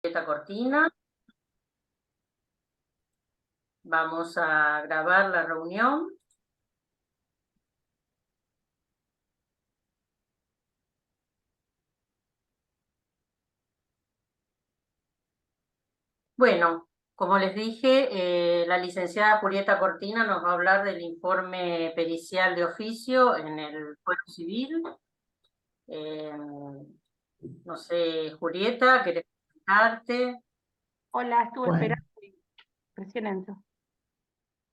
Esta cortina. Vamos a grabar la reunión. Bueno, como les dije, la licenciada Julieta Cortina nos va a hablar del informe pericial de oficio en el Fuero Civil. Eh, no sé, Julieta, ¿querés presentarte? Hola, estuve Bueno, esperando y recién entro.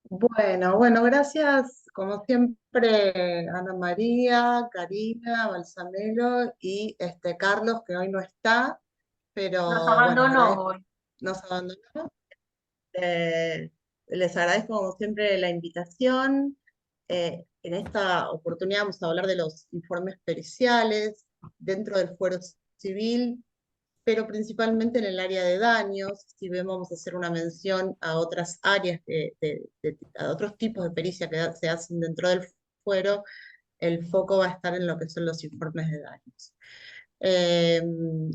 bueno, gracias como siempre Ana María, Karina, Balsamelo y Carlos, que hoy no está, Nos pero bueno, abandonó hoy. nos abandonó. Les agradezco como siempre la invitación. En esta oportunidad vamos a hablar de los informes periciales dentro del fuero civil, pero principalmente en el área de daños. Si bien vamos a hacer una mención a otras áreas, a otros tipos de pericia que se hacen dentro del fuero, el foco va a estar en lo que son los informes de daños.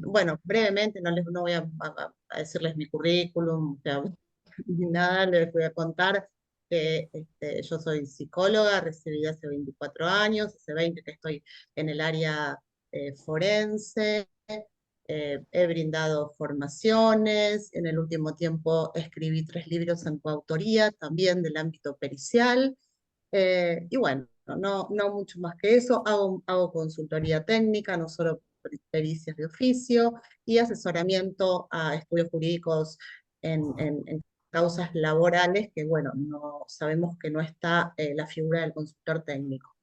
Bueno, brevemente, no voy a decirles mi currículum, o sea, ni nada, les voy a contar que yo soy psicóloga, recibida hace 24 años, hace 20 que estoy en el área forense. He brindado formaciones, en el último tiempo escribí 3 libros en coautoría, también del ámbito pericial, y bueno, no mucho más que eso. Hago consultoría técnica, no solo pericias de oficio, y asesoramiento a estudios jurídicos en causas laborales, que bueno, no sabemos que no está la figura del consultor técnico.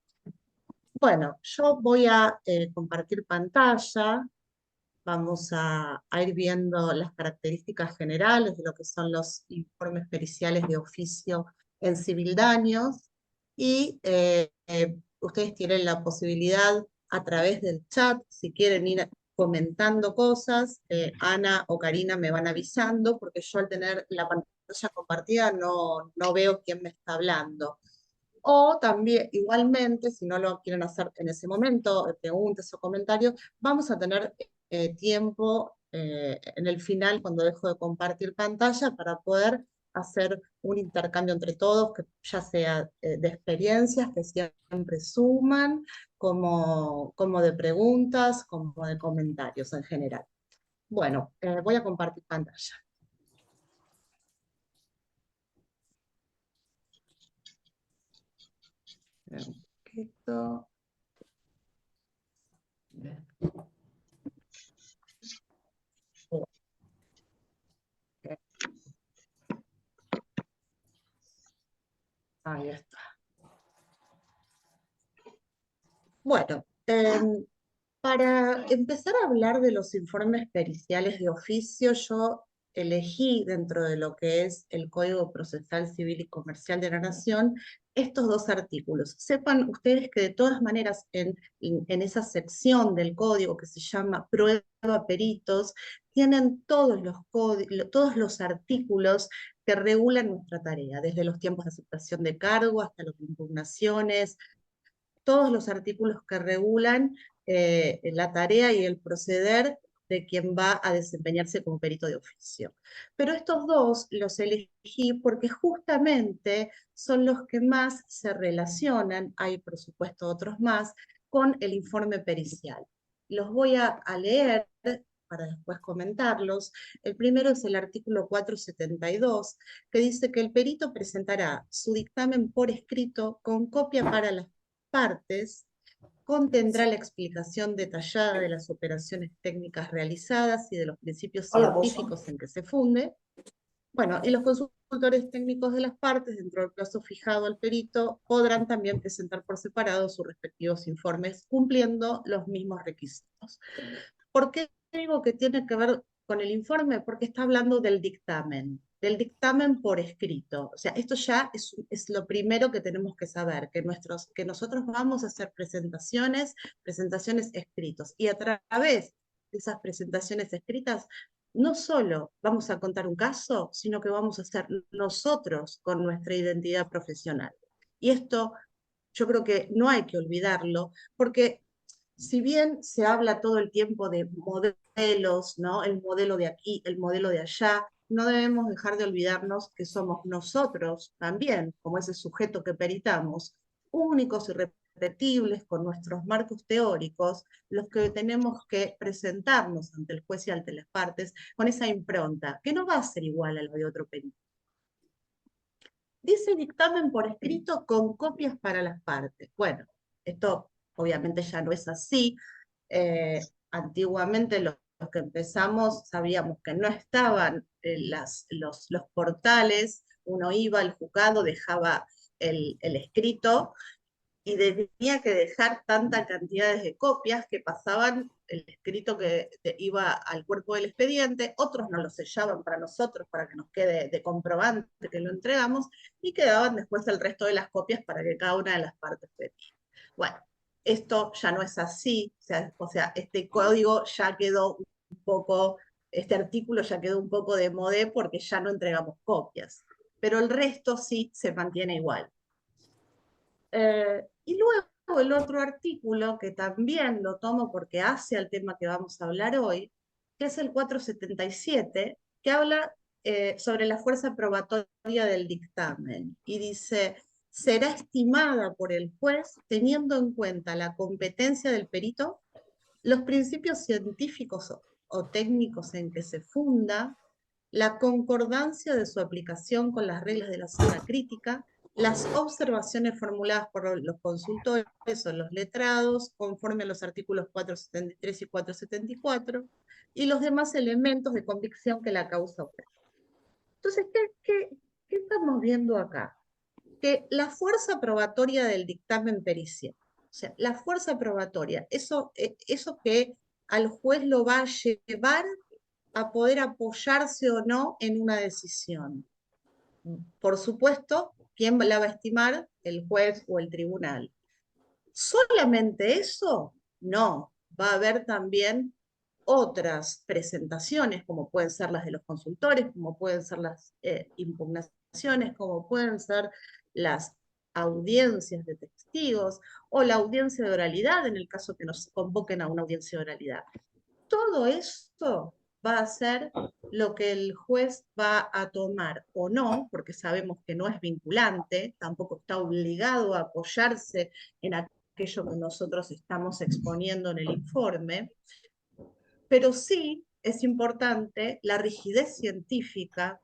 Bueno, yo voy a compartir pantalla. Vamos a ir viendo las características generales de lo que son los informes periciales de oficio en civil daños, y ustedes tienen la posibilidad a través del chat, si quieren ir comentando cosas, Ana o Karina me van avisando, porque yo al tener la pantalla compartida no veo quién me está hablando. O también, igualmente, si no lo quieren hacer en ese momento, preguntas o comentarios, vamos a tener tiempo en el final, cuando dejo de compartir pantalla, para poder hacer un intercambio entre todos, que ya sea de experiencias, que siempre suman, como de preguntas, como de comentarios en general. Bueno, voy a compartir pantalla. Un poquito. Ahí está. Bueno, para empezar a hablar de los informes periciales de oficio, yo elegí dentro de lo que es el Código Procesal Civil y Comercial de la Nación estos 2 artículos. Sepan ustedes que de todas maneras en esa sección del código que se llama Prueba Peritos, tienen todos los artículos que regulan nuestra tarea, desde los tiempos de aceptación de cargo hasta las impugnaciones, todos los artículos que regulan la tarea y el proceder de quien va a desempeñarse como perito de oficio. Pero estos 2 los elegí porque justamente son los que más se relacionan, hay por supuesto otros más, con el informe pericial. Los voy a leer para después comentarlos. El primero es el artículo 472, que dice que el perito presentará su dictamen por escrito con copia para las partes, contendrá la explicación detallada de las operaciones técnicas realizadas y de los principios científicos en que se funde. Bueno, y los consultores técnicos de las partes, dentro del plazo fijado al perito, podrán también presentar por separado sus respectivos informes, cumpliendo los mismos requisitos. ¿Por qué digo que tiene que ver con el informe? Porque está hablando del dictamen por escrito. O sea, esto ya es lo primero que tenemos que saber, que nosotros vamos a hacer presentaciones escritas. Y a través de esas presentaciones escritas, no solo vamos a contar un caso, sino que vamos a hacer nosotros con nuestra identidad profesional. Y esto yo creo que no hay que olvidarlo, porque si bien se habla todo el tiempo de modelos, ¿no? El modelo de aquí, el modelo de allá, no debemos dejar de olvidarnos que somos nosotros también, como ese sujeto que peritamos, únicos y repetibles con nuestros marcos teóricos, los que tenemos que presentarnos ante el juez y ante las partes con esa impronta, que no va a ser igual a la de otro perito. Dice dictamen por escrito con copias para las partes. Bueno, esto obviamente ya no es así. Antiguamente los que empezamos sabíamos que no estaban los portales, uno iba al juzgado, dejaba el escrito y tenía que dejar tantas cantidades de copias que pasaban el escrito que iba al cuerpo del expediente, otros no lo sellaban para nosotros, para que nos quede de comprobante que lo entregamos, y quedaban después el resto de las copias para que cada una de las partes pedía. Bueno, esto ya no es así, o sea, este código ya quedó un poco, este artículo ya quedó un poco de modé porque ya no entregamos copias, pero el resto sí se mantiene igual. Y luego el otro artículo, que también lo tomo porque hace al tema que vamos a hablar hoy, que es el 477, que habla sobre la fuerza probatoria del dictamen. Y dice, será estimada por el juez teniendo en cuenta la competencia del perito, los principios científicos o técnicos en que se funda, la concordancia de su aplicación con las reglas de la zona crítica, las observaciones formuladas por los consultores o los letrados, conforme a los artículos 473 y 474, y los demás elementos de convicción que la causa ofrece. Entonces, ¿qué estamos viendo acá? Que la fuerza probatoria del dictamen pericial, o sea, la fuerza probatoria, eso que al juez lo va a llevar a poder apoyarse o no en una decisión. Por supuesto, ¿quién la va a estimar? El juez o el tribunal. ¿Solamente eso? No, va a haber también otras presentaciones, como pueden ser las de los consultores, como pueden ser las impugnaciones, como pueden ser las audiencias de testigos o la audiencia de oralidad, en el caso que nos convoquen a una audiencia de oralidad. Todo esto va a ser lo que el juez va a tomar o no, porque sabemos que no es vinculante, tampoco está obligado a apoyarse en aquello que nosotros estamos exponiendo en el informe, pero sí es importante la rigidez científica,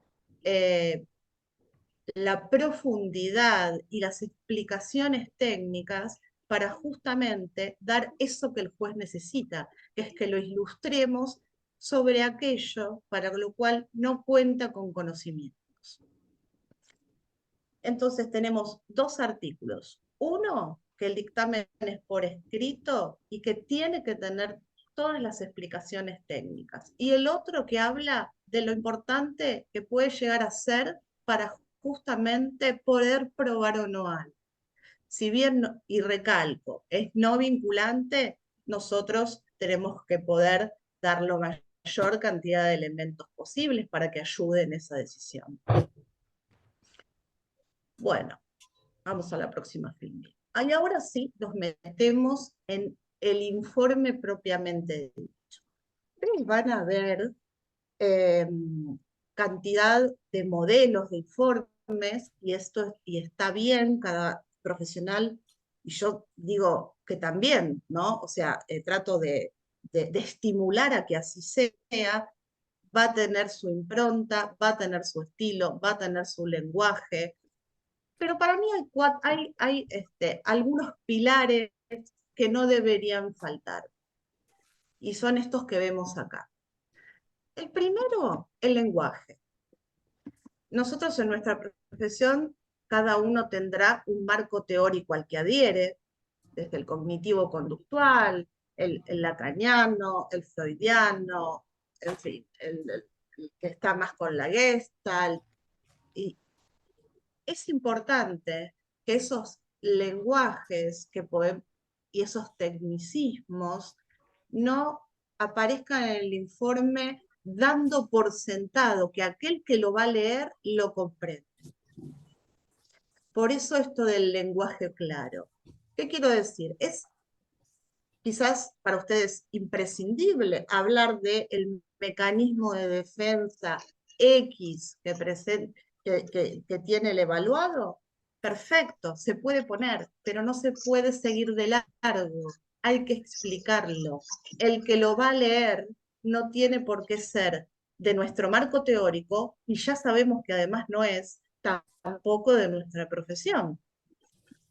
la profundidad y las explicaciones técnicas para justamente dar eso que el juez necesita, que es que lo ilustremos sobre aquello para lo cual no cuenta con conocimientos. Entonces tenemos dos artículos. Uno, que el dictamen es por escrito y que tiene que tener todas las explicaciones técnicas. Y el otro que habla de lo importante que puede llegar a ser para justamente poder probar o no algo. Si bien, y recalco, es no vinculante, nosotros tenemos que poder dar la mayor cantidad de elementos posibles para que ayuden esa decisión. Bueno, vamos a la próxima filmina. Y ahora sí, nos metemos en el informe propiamente dicho. Ustedes van a ver cantidad de modelos de informes, y está bien, cada profesional, y yo digo que también, ¿no? O sea, trato de estimular a que así sea, va a tener su impronta, va a tener su estilo, va a tener su lenguaje, pero para mí hay algunos pilares que no deberían faltar, y son estos que vemos acá. El primero, el lenguaje. Nosotros en nuestra profesión, cada uno tendrá un marco teórico al que adhiere, desde el cognitivo-conductual, el lacaniano, el freudiano, en fin, el que está más con la Gestalt. Y es importante que esos lenguajes y esos tecnicismos no aparezcan en el informe dando por sentado que aquel que lo va a leer lo comprende. Por eso esto del lenguaje claro. ¿Qué quiero decir? Es quizás para ustedes imprescindible hablar del mecanismo de defensa X que tiene el evaluado. Perfecto, se puede poner, pero no se puede seguir de largo. Hay que explicarlo. El que lo va a leer no tiene por qué ser de nuestro marco teórico, y ya sabemos que además no es tampoco de nuestra profesión.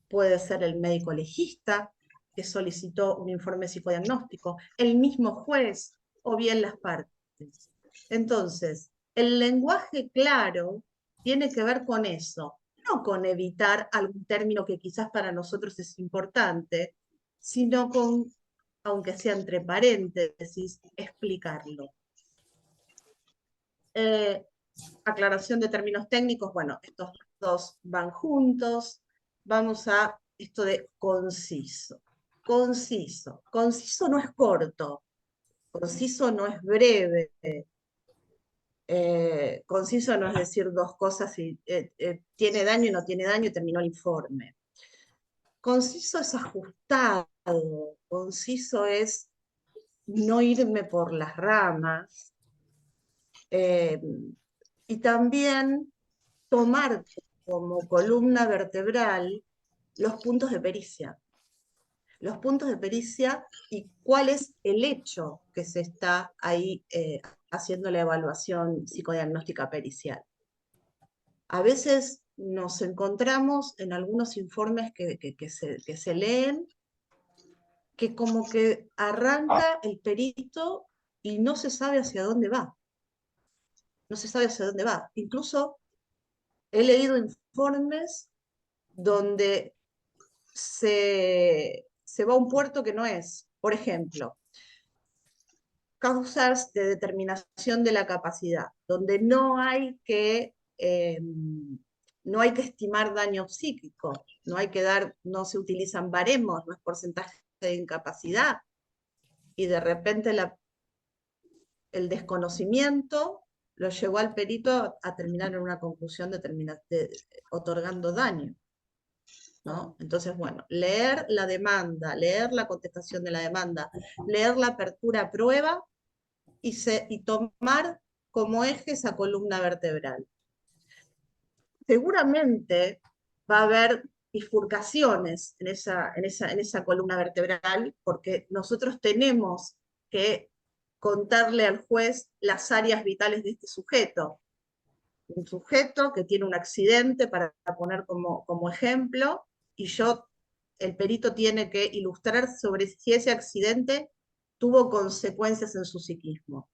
Puede ser el médico legista que solicitó un informe psicodiagnóstico, el mismo juez o bien las partes. Entonces, el lenguaje claro tiene que ver con eso, no con evitar algún término que quizás para nosotros es importante, sino con, aunque sea entre paréntesis, explicarlo. Aclaración de términos técnicos, bueno, estos dos van juntos. Vamos a esto de conciso. Conciso. Conciso no es corto, conciso no es breve, conciso no es decir dos cosas y tiene daño y no tiene daño y terminó el informe. Conciso es ajustado, conciso es no irme por las ramas, y también tomar como columna vertebral los puntos de pericia. Los puntos de pericia y cuál es el hecho que se está ahí haciendo la evaluación psicodiagnóstica pericial. A veces nos encontramos en algunos informes que se leen que como que arranca el perito y no se sabe hacia dónde va. No se sabe hacia dónde va. Incluso he leído informes donde se va a un puerto que no es. Por ejemplo, causas de determinación de la capacidad, donde no hay que estimar daño psíquico, no se utilizan baremos, no es porcentaje de incapacidad, y de repente el desconocimiento lo llevó al perito a terminar en una conclusión otorgando daño, ¿no? Entonces, bueno, leer la demanda, leer la contestación de la demanda, leer la apertura a prueba y tomar como eje esa columna vertebral. Seguramente va a haber bifurcaciones en esa columna vertebral, porque nosotros tenemos que contarle al juez las áreas vitales de este sujeto. Un sujeto que tiene un accidente, para poner como ejemplo, y el perito tiene que ilustrar sobre si ese accidente tuvo consecuencias en su psiquismo.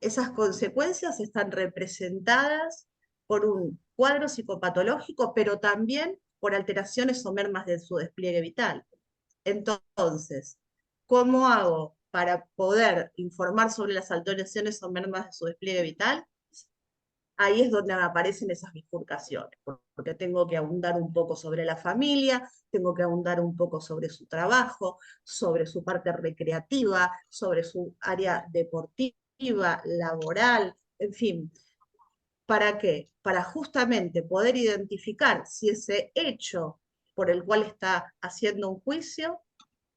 Esas consecuencias están representadas por un cuadro psicopatológico, pero también por alteraciones o mermas de su despliegue vital. Entonces, ¿cómo hago para poder informar sobre las alteraciones o mermas de su despliegue vital? Ahí es donde me aparecen esas bifurcaciones, porque tengo que ahondar un poco sobre la familia, tengo que ahondar un poco sobre su trabajo, sobre su parte recreativa, sobre su área deportiva, laboral, en fin. ¿Para qué? Para justamente poder identificar si ese hecho por el cual está haciendo un juicio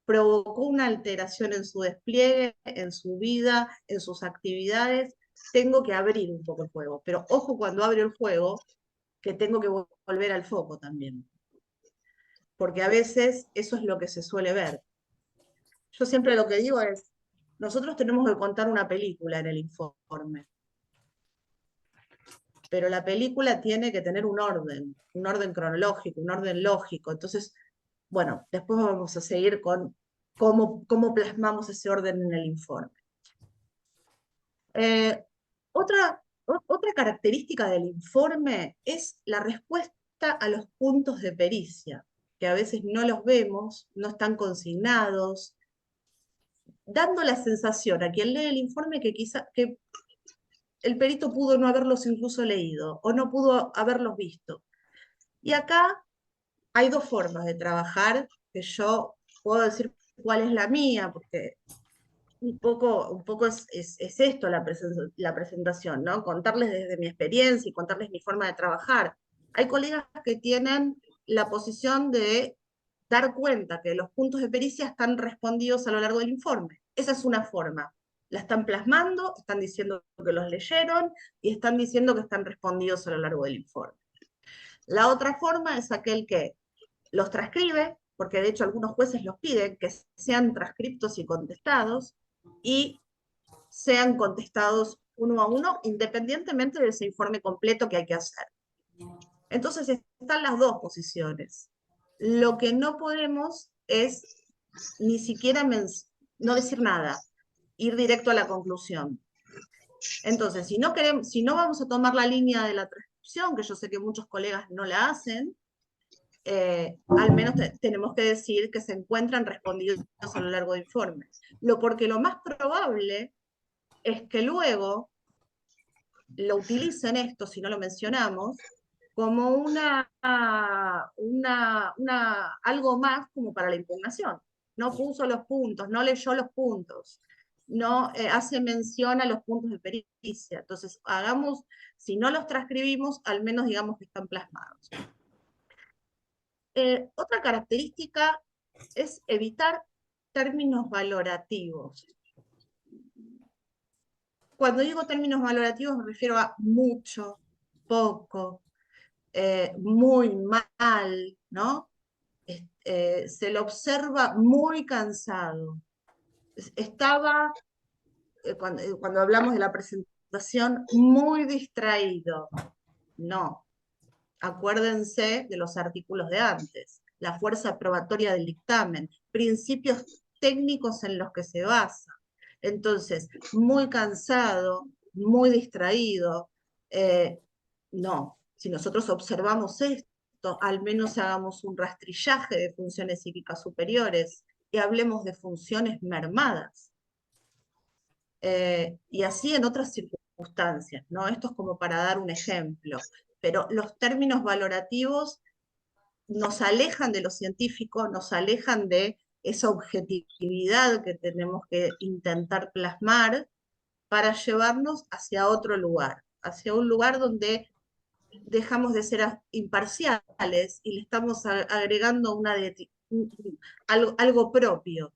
provocó una alteración en su despliegue, en su vida, en sus actividades. Tengo que abrir un poco el juego, pero ojo cuando abro el juego, que tengo que volver al foco también, porque a veces eso es lo que se suele ver. Yo siempre lo que digo es, nosotros tenemos que contar una película en el informe, pero la película tiene que tener un orden cronológico, un orden lógico. Entonces, bueno, después vamos a seguir con cómo plasmamos ese orden en el informe. Otra característica del informe es la respuesta a los puntos de pericia, que a veces no los vemos, no están consignados, dando la sensación a quien lee el informe que quizá que el perito pudo no haberlos incluso leído o no pudo haberlos visto. Y acá hay dos formas de trabajar, que yo puedo decir cuál es la mía, porque un poco es esto la presentación, ¿no? Contarles desde mi experiencia y contarles mi forma de trabajar. Hay colegas que tienen la posición de dar cuenta que los puntos de pericia están respondidos a lo largo del informe. Esa es una forma. La están plasmando, están diciendo que los leyeron y están diciendo que están respondidos a lo largo del informe. La otra forma es aquel que los transcribe, porque de hecho algunos jueces los piden, que sean transcriptos y contestados, y sean contestados uno a uno, independientemente de ese informe completo que hay que hacer. Entonces están las dos posiciones. Lo que no podemos es ni siquiera no decir nada, ir directo a la conclusión. Entonces, si no vamos a tomar la línea de la transcripción, que yo sé que muchos colegas no la hacen, al menos tenemos que decir que se encuentran respondidos a lo largo del informe. Porque lo más probable es que luego lo utilicen esto, si no lo mencionamos, como algo más como para la impugnación. No puso los puntos, no leyó los puntos, no hace mención a los puntos de pericia. Entonces, si no los transcribimos, al menos digamos que están plasmados. Otra característica es evitar términos valorativos. Cuando digo términos valorativos me refiero a mucho, poco, muy mal, ¿no? Se lo observa muy cansado. Estaba, cuando hablamos de la presentación, muy distraído. No, acuérdense de los artículos de antes, la fuerza probatoria del dictamen, principios técnicos en los que se basa. Entonces, muy cansado, muy distraído, no. Si nosotros observamos esto, al menos hagamos un rastrillaje de funciones psíquicas superiores y hablemos de funciones mermadas. Y así en otras circunstancias, ¿no? Esto es como para dar un ejemplo. Pero los términos valorativos nos alejan de lo científico, nos alejan de esa objetividad que tenemos que intentar plasmar para llevarnos hacia otro lugar, hacia un lugar donde dejamos de ser imparciales y le estamos agregando algo propio.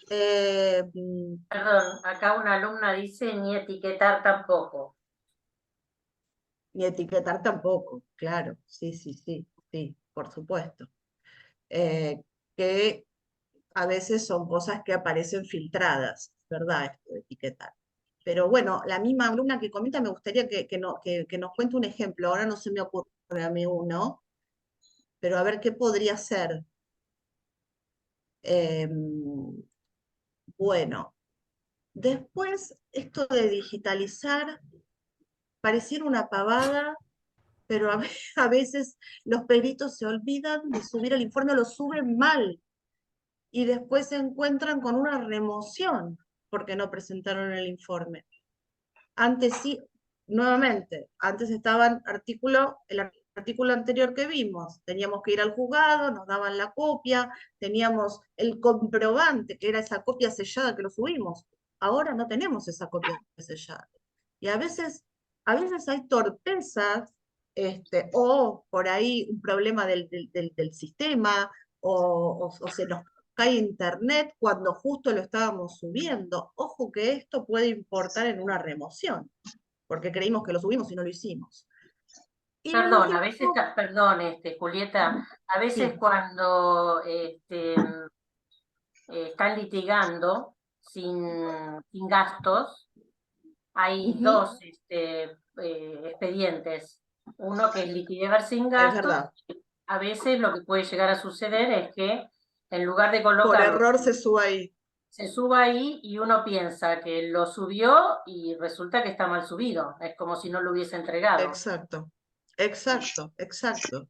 Perdón, acá una alumna dice ni etiquetar tampoco. Ni etiquetar tampoco, claro, sí, por supuesto. Que a veces son cosas que aparecen filtradas, ¿verdad? Esto de etiquetar. Pero bueno, la misma alumna que comenta, me gustaría que nos cuente un ejemplo. Ahora no se me ocurre a mí uno, pero a ver qué podría ser. Bueno, después esto de digitalizar pareciera una pavada, pero a veces los peritos se olvidan de subir el informe, lo suben mal, y después se encuentran con una remoción porque no presentaron el informe. Antes sí, nuevamente, antes estaba el artículo anterior que vimos, teníamos que ir al juzgado, nos daban la copia, teníamos el comprobante, que era esa copia sellada que lo subimos. Ahora no tenemos esa copia sellada. Y a veces hay torpezas, o por ahí un problema del sistema, o se nos cae internet cuando justo lo estábamos subiendo. Ojo que esto puede importar en una remoción, porque creímos que lo subimos y no lo hicimos. Y Perdón, a veces, perdón, Julieta, a veces sí. cuando están litigando sin gastos, hay dos expedientes. Uno que es liquidebar sin Es gastos. verdad. A veces lo que puede llegar a suceder es que en lugar de Por colocarlo, error se sube ahí. se suba ahí y uno piensa que lo subió y resulta que está mal subido. Es como si no lo hubiese entregado. Exacto.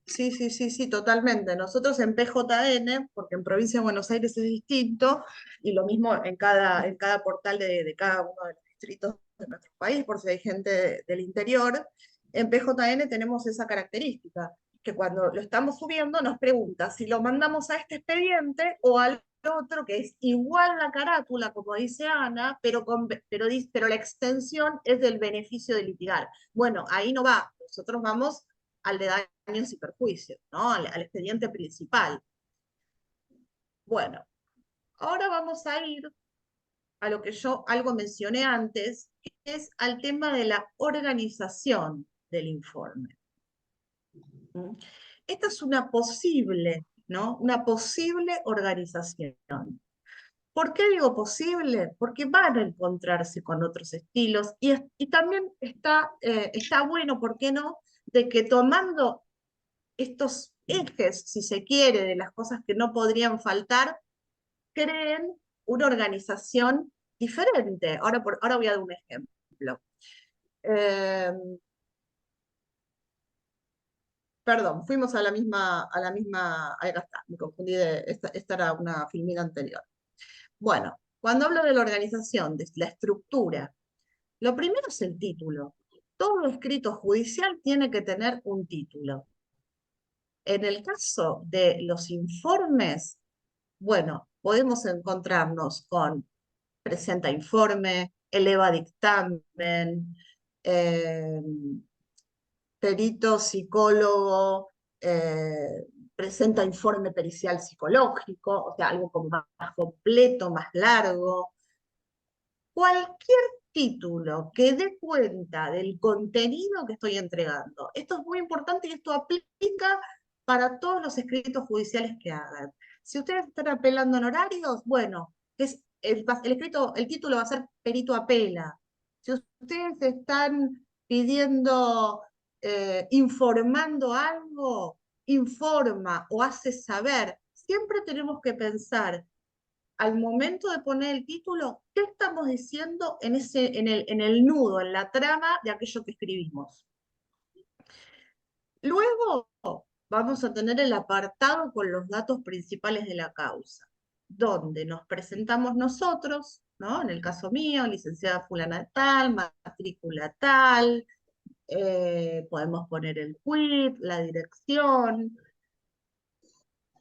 Sí, totalmente. Nosotros en PJN, porque en Provincia de Buenos Aires es distinto, y lo mismo en cada portal de cada uno de los distritos de nuestro país, por si hay gente del interior, en PJN tenemos esa característica, que cuando lo estamos subiendo nos pregunta si lo mandamos a este expediente o al otro, que es igual la carátula, como dice Ana, pero la extensión es del beneficio de litigar. Bueno, ahí no va. Nosotros vamos al de daños y perjuicios, ¿no? Al expediente principal. Bueno, ahora vamos a ir a lo que yo algo mencioné antes, que es al tema de la organización del informe. ¿Mm? Esta es una posible, ¿no? Una posible organización. ¿Por qué digo posible? Porque van a encontrarse con otros estilos y también está bueno, ¿por qué no?, de que tomando estos ejes, si se quiere, de las cosas que no podrían faltar, creen una organización diferente. Ahora voy a dar un ejemplo. Eh, Perdón, fuimos a la misma, acá está, me confundí, esta era una filmina anterior. Bueno, cuando hablo de la organización, de la estructura, lo primero es el título. Todo escrito judicial tiene que tener un título. En el caso de los informes, bueno, podemos encontrarnos con presenta informe, eleva dictamen, eh, perito psicólogo, presenta informe pericial psicológico, o sea, algo como más completo, más largo. Cualquier título que dé cuenta del contenido que estoy entregando. Esto es muy importante y esto aplica para todos los escritos judiciales que hagan. Si ustedes están apelando en horarios, bueno, el título va a ser perito apela. Si ustedes están pidiendo, informando algo, informa o hace saber. Siempre tenemos que pensar al momento de poner el título, ¿qué estamos diciendo en el nudo, en la trama de aquello que escribimos? Luego vamos a tener el apartado con los datos principales de la causa, donde nos presentamos nosotros, ¿no? En el caso mío, licenciada fulana de tal, matrícula tal, podemos poner el quit, la dirección.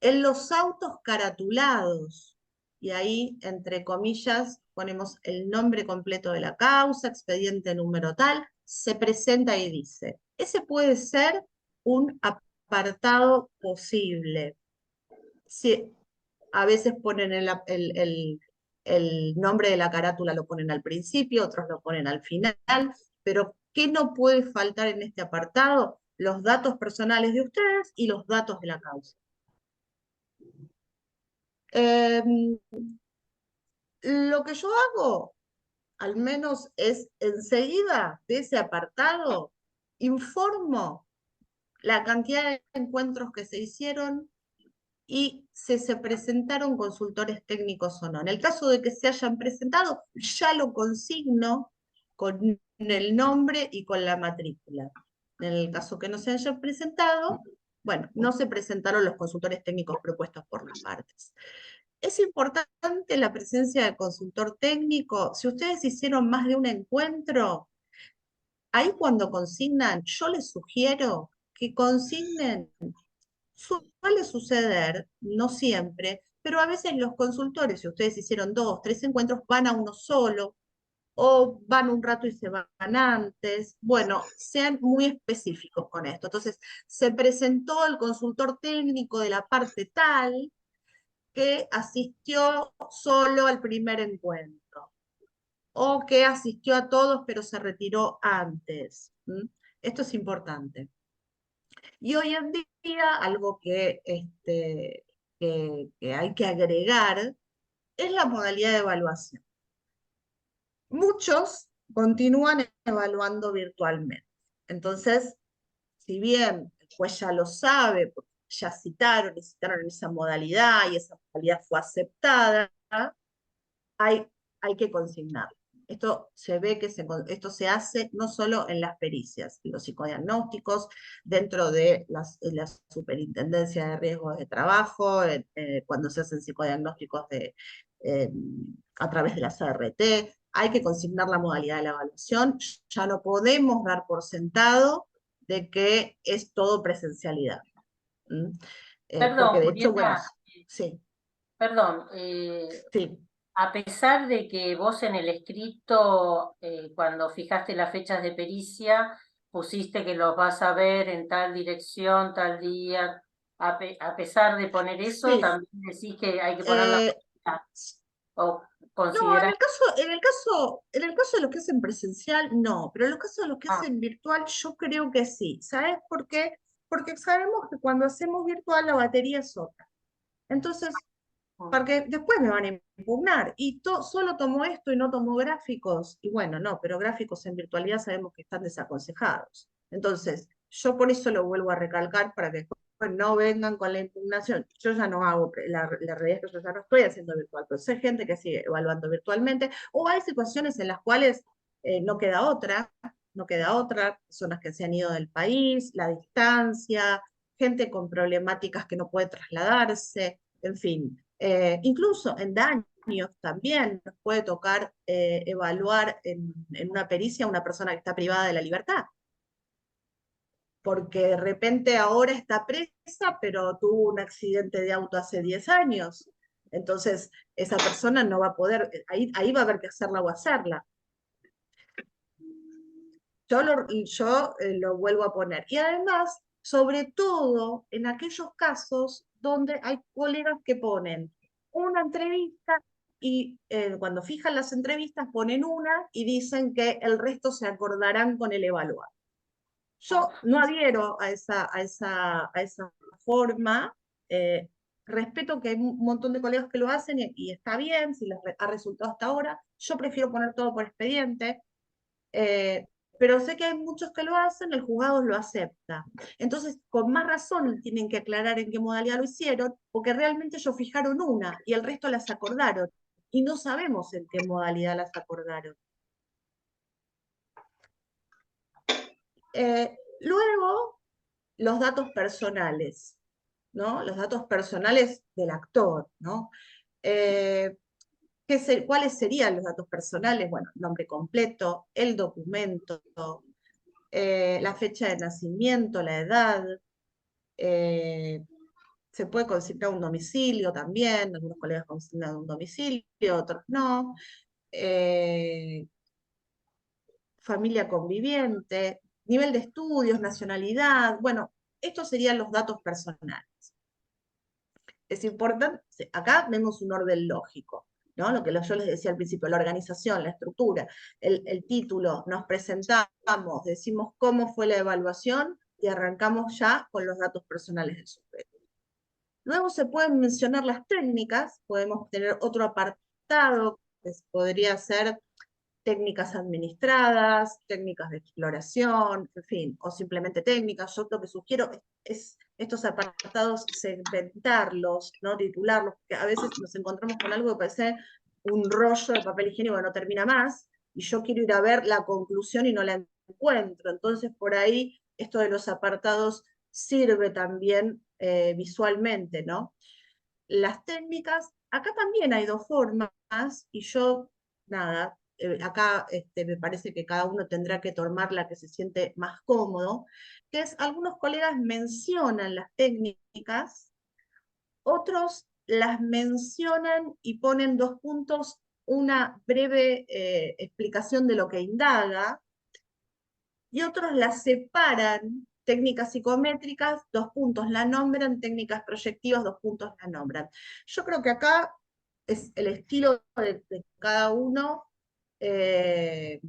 En los autos caratulados, y ahí, entre comillas, ponemos el nombre completo de la causa, expediente número tal, se presenta y dice. Ese puede ser un apartado posible. Si a veces ponen el nombre de la carátula, lo ponen al principio, otros lo ponen al final, pero ¿qué no puede faltar en este apartado? Los datos personales de ustedes y los datos de la causa. Lo que yo hago, al menos, es enseguida de ese apartado, informo la cantidad de encuentros que se hicieron y si se presentaron consultores técnicos o no. En el caso de que se hayan presentado, ya lo consigno con el nombre y con la matrícula. En el caso que no se hayan presentado, bueno, no se presentaron los consultores técnicos propuestos por las partes. Es importante la presencia del consultor técnico. Si ustedes hicieron más de un encuentro, ahí cuando consignan, yo les sugiero que consignen. Suele suceder, no siempre, pero a veces los consultores, si ustedes hicieron 2, 3 encuentros, van a uno solo, o van un rato y se van antes. Bueno, sean muy específicos con esto. Entonces, se presentó el consultor técnico de la parte tal, que asistió solo al primer encuentro, o que asistió a todos pero se retiró antes. Esto es importante. Y hoy en día, algo que hay que agregar es la modalidad de evaluación. Muchos continúan evaluando virtualmente. Entonces, si bien el juez ya lo sabe, porque ya citaron en esa modalidad y esa modalidad fue aceptada, hay que consignarlo. Esto se ve que esto se hace no solo en las pericias, los psicodiagnósticos, dentro de la superintendencia de riesgos de trabajo, cuando se hacen psicodiagnósticos a través de la CRT, hay que consignar la modalidad de la evaluación. Ya no podemos dar por sentado de que es todo presencialidad. Porque Perdón, de hecho, bueno, Julieta, sí, perdón. sí. A pesar de que vos en el escrito, cuando fijaste las fechas de pericia, pusiste que los vas a ver en tal dirección, tal día. A pesar de poner eso, Sí, también decís que hay que poner la eh, fecha, o no, considerar. en el caso de los que hacen presencial, no, pero en el caso de los que Ah, hacen virtual, yo creo que sí. ¿Sabes por qué? Porque sabemos que cuando hacemos virtual la batería es otra. Entonces, porque después me van a impugnar, y solo tomo esto y no tomo gráficos, y bueno, no, pero gráficos en virtualidad sabemos que están desaconsejados. Entonces, yo por eso lo vuelvo a recalcar para que después no vengan con la impugnación. Yo ya no hago, la realidad es que yo ya no estoy haciendo virtual, pero sé gente que sigue evaluando virtualmente, o hay situaciones en las cuales no queda otra, no queda otra, personas que se han ido del país, la distancia, gente con problemáticas que no puede trasladarse, en fin. Incluso en daños también nos puede tocar evaluar en una pericia a una persona que está privada de la libertad, porque de repente ahora está presa, pero tuvo un accidente de auto hace 10 años. Entonces, esa persona no va a poder, ahí va a haber que hacerla o hacerla. Yo lo vuelvo a poner. Y además, sobre todo en aquellos casos donde hay colegas que ponen una entrevista y cuando fijan las entrevistas ponen una y dicen que el resto se acordarán con el evaluado. Yo no adhiero a esa forma. eh, Respeto que hay un montón de colegas que lo hacen y está bien, si les ha resultado hasta ahora. Yo prefiero poner todo por expediente. eh, pero sé que hay muchos que lo hacen, el juzgado lo acepta. Entonces, con más razón tienen que aclarar en qué modalidad lo hicieron, porque realmente ellos fijaron una y el resto las acordaron. Y no sabemos en qué modalidad las acordaron. Luego, los datos personales, ¿no? Los datos personales del actor, ¿no? Eh, ¿Cuáles serían los datos personales? Bueno, nombre completo, el documento, la fecha de nacimiento, la edad, eh, se puede consignar un domicilio también, algunos colegas consignan un domicilio, otros no, eh, familia conviviente, nivel de estudios, nacionalidad, bueno, estos serían los datos personales. Es importante, acá vemos un orden lógico, ¿no? Lo que yo les decía al principio, la organización, la estructura, el título, nos presentamos, decimos cómo fue la evaluación y arrancamos ya con los datos personales del sujeto. Luego se pueden mencionar las técnicas, podemos tener otro apartado que podría ser técnicas administradas, técnicas de exploración, en fin, o simplemente técnicas. Yo lo que sugiero es estos apartados segmentarlos, ¿no? Titularlos, porque a veces nos encontramos con algo que parece un rollo de papel higiénico que no termina más, y yo quiero ir a ver la conclusión y no la encuentro. Entonces, por ahí, esto de los apartados sirve también visualmente, ¿no? Las técnicas, acá también hay dos formas, y yo, nada, acá me parece que cada uno tendrá que tomar la que se siente más cómodo, que es, algunos colegas mencionan las técnicas, otros las mencionan y ponen dos puntos, una breve explicación de lo que indaga, y otros las separan, técnicas psicométricas, dos puntos la nombran, técnicas proyectivas, dos puntos la nombran. Yo creo que acá es el estilo de cada uno. eh,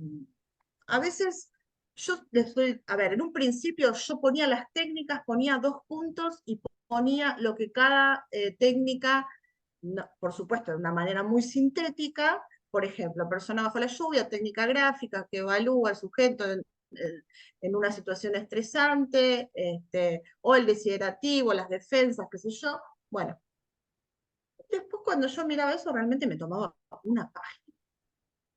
a veces yo les doy, a ver, en un principio yo ponía las técnicas, ponía dos puntos y ponía lo que cada técnica, por supuesto, de una manera muy sintética. Por ejemplo, persona bajo la lluvia, técnica gráfica que evalúa al sujeto en una situación estresante, o el desiderativo, las defensas, qué sé yo. Bueno, después cuando yo miraba eso realmente me tomaba una página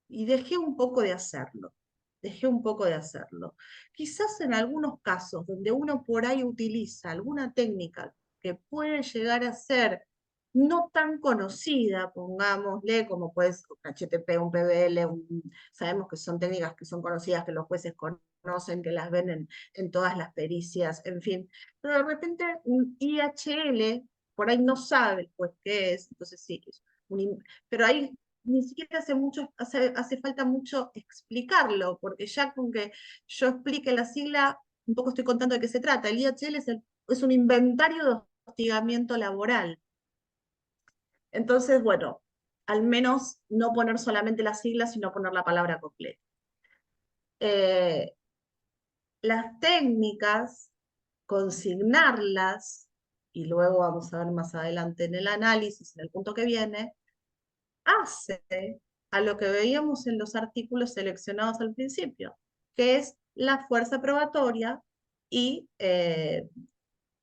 y dejé un poco de hacerlo. Dejé un poco de hacerlo. Quizás en algunos casos donde uno por ahí utiliza alguna técnica que puede llegar a ser no tan conocida, pongámosle, como puede ser un HTP, un PBL, sabemos que son técnicas que son conocidas, que los jueces conocen, que las ven en todas las pericias, en fin. Pero de repente un IHL, por ahí no sabe el juez qué es, entonces sí, pero ahí ni siquiera hace falta mucho explicarlo, porque ya con que yo explique la sigla, un poco estoy contando de qué se trata. El IHL es un inventario de hostigamiento laboral. Entonces, bueno, al menos no poner solamente la sigla, sino poner la palabra completa. Las técnicas, consignarlas, y luego vamos a ver más adelante en el análisis, en el punto que viene, hace a lo que veíamos en los artículos seleccionados al principio, que es la fuerza probatoria y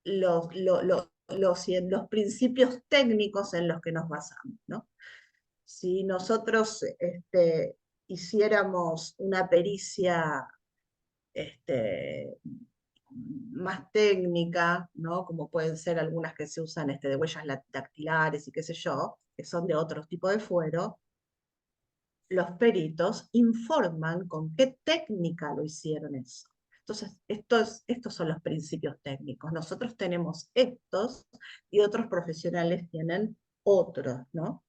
los principios técnicos en los que nos basamos, ¿no? Si nosotros hiciéramos una pericia más técnica, ¿no? Como pueden ser algunas que se usan de huellas dactilares y qué sé yo, que son de otro tipo de fuero, los peritos informan con qué técnica lo hicieron eso. Entonces, estos son los principios técnicos. Nosotros tenemos estos y otros profesionales tienen otros, ¿no?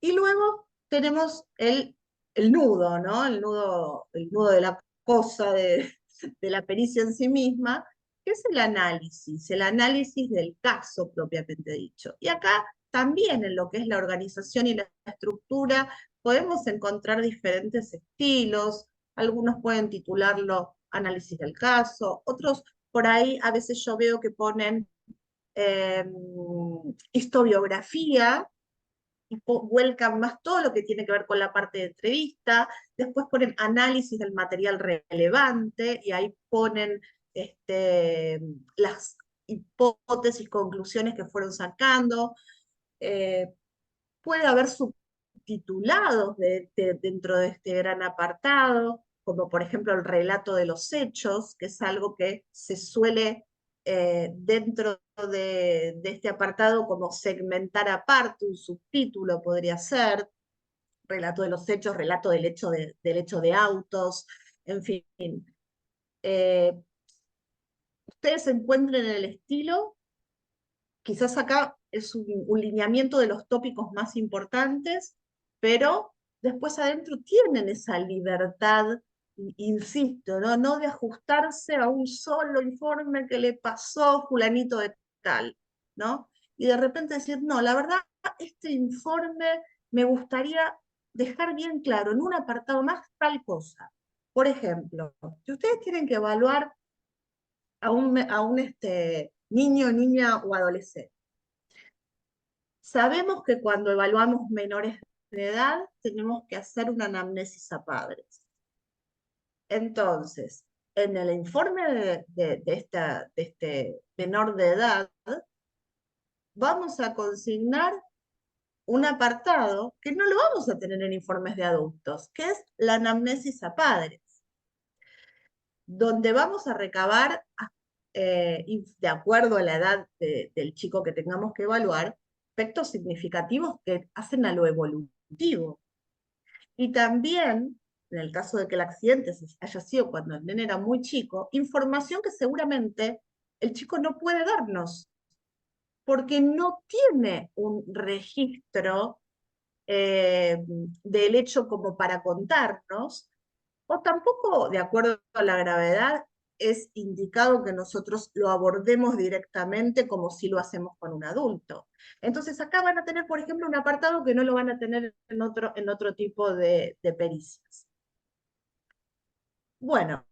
Y luego tenemos el nudo, ¿no? El nudo de la cosa, de la pericia en sí misma, que es el análisis del caso propiamente dicho. Y acá también en lo que es la organización y la estructura podemos encontrar diferentes estilos, algunos pueden titularlo análisis del caso, otros por ahí a veces yo veo que ponen eh, historiografía, y vuelcan más todo lo que tiene que ver con la parte de entrevista, después ponen análisis del material relevante y ahí ponen las hipótesis, conclusiones que fueron sacando. Eh, Puede haber subtitulados dentro de este gran apartado, como por ejemplo el relato de los hechos, que es algo que se suele dentro de este apartado como segmentar aparte, un subtítulo podría ser, relato de los hechos, relato del hecho de autos, en fin. Eh, Ustedes se encuentren en el estilo, quizás acá es un lineamiento de los tópicos más importantes, pero después adentro tienen esa libertad, insisto, ¿no? No de ajustarse a un solo informe que le pasó fulanito de tal, ¿no? Y de repente decir, no, la verdad, este informe me gustaría dejar bien claro en un apartado más tal cosa. Por ejemplo, si ustedes tienen que evaluar a un niño, niña o adolescente, sabemos que cuando evaluamos menores de edad tenemos que hacer una anamnesis a padres. Entonces, en el informe de este menor de edad, vamos a consignar un apartado que no lo vamos a tener en informes de adultos, que es la anamnesis a padres, donde vamos a recabar, de acuerdo a la edad del chico que tengamos que evaluar, aspectos significativos que hacen a lo evolutivo. Y también, en el caso de que el accidente haya sido cuando el nene era muy chico, información que seguramente el chico no puede darnos, porque no tiene un registro del hecho como para contarnos, o tampoco, de acuerdo a la gravedad, es indicado que nosotros lo abordemos directamente como si lo hacemos con un adulto. Entonces acá van a tener, por ejemplo, un apartado que no lo van a tener en otro tipo de pericias. Bueno,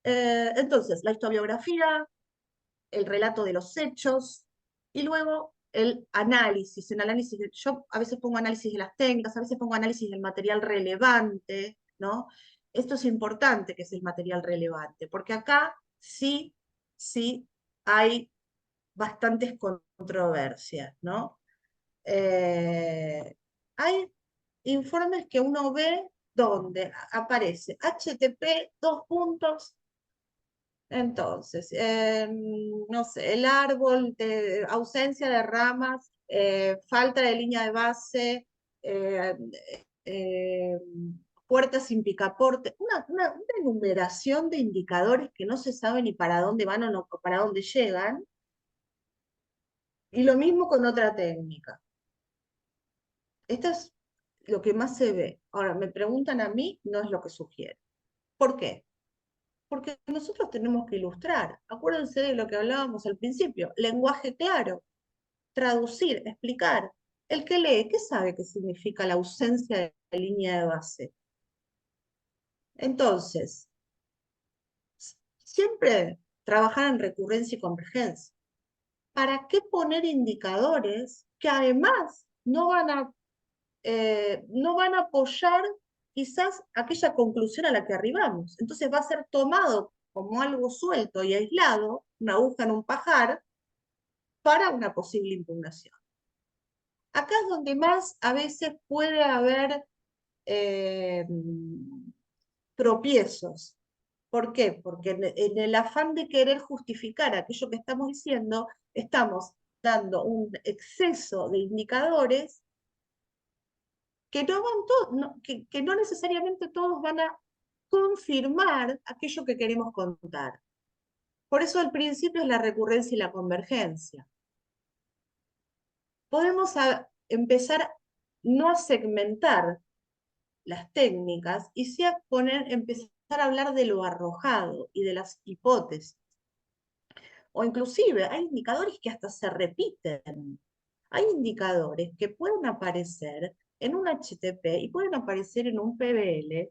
entonces la historiografía, el relato de los hechos y luego el análisis. Yo a veces pongo análisis de las técnicas, a veces pongo análisis del material relevante, ¿no? Esto es importante, que es el material relevante, porque acá sí, sí hay bastantes controversias, ¿no? Hay informes que uno ve donde aparece HTP, dos puntos, entonces, no sé, el árbol, ausencia de ramas, falta de línea de base, eh, eh, puertas sin picaporte, una enumeración de indicadores que no se sabe ni para dónde van o no, para dónde llegan, Y lo mismo con otra técnica. Esto es lo que más se ve. Ahora, me preguntan a mí, no es lo que sugiero. ¿Por qué? Porque nosotros tenemos que ilustrar. Acuérdense de lo que hablábamos al principio. Lenguaje claro, traducir, explicar. El que lee, ¿qué sabe qué significa la ausencia de línea de base? Entonces, siempre trabajar en recurrencia y convergencia. ¿Para qué poner indicadores que además no van a apoyar quizás aquella conclusión a la que arribamos? Entonces va a ser tomado como algo suelto y aislado, una aguja en un pajar, para una posible impugnación. Acá es donde más a veces puede haber eh, tropiezos. ¿Por qué? Porque en el afán de querer justificar aquello que estamos diciendo, estamos dando un exceso de indicadores que no van que no necesariamente todos van a confirmar aquello que queremos contar. Por eso el principio es la recurrencia y la convergencia. Podemos empezar no a segmentar las técnicas y sí a empezar a hablar de lo arrojado y de las hipótesis. O inclusive hay indicadores que hasta se repiten. Hay indicadores que pueden aparecer en un HTP y pueden aparecer en un PBL.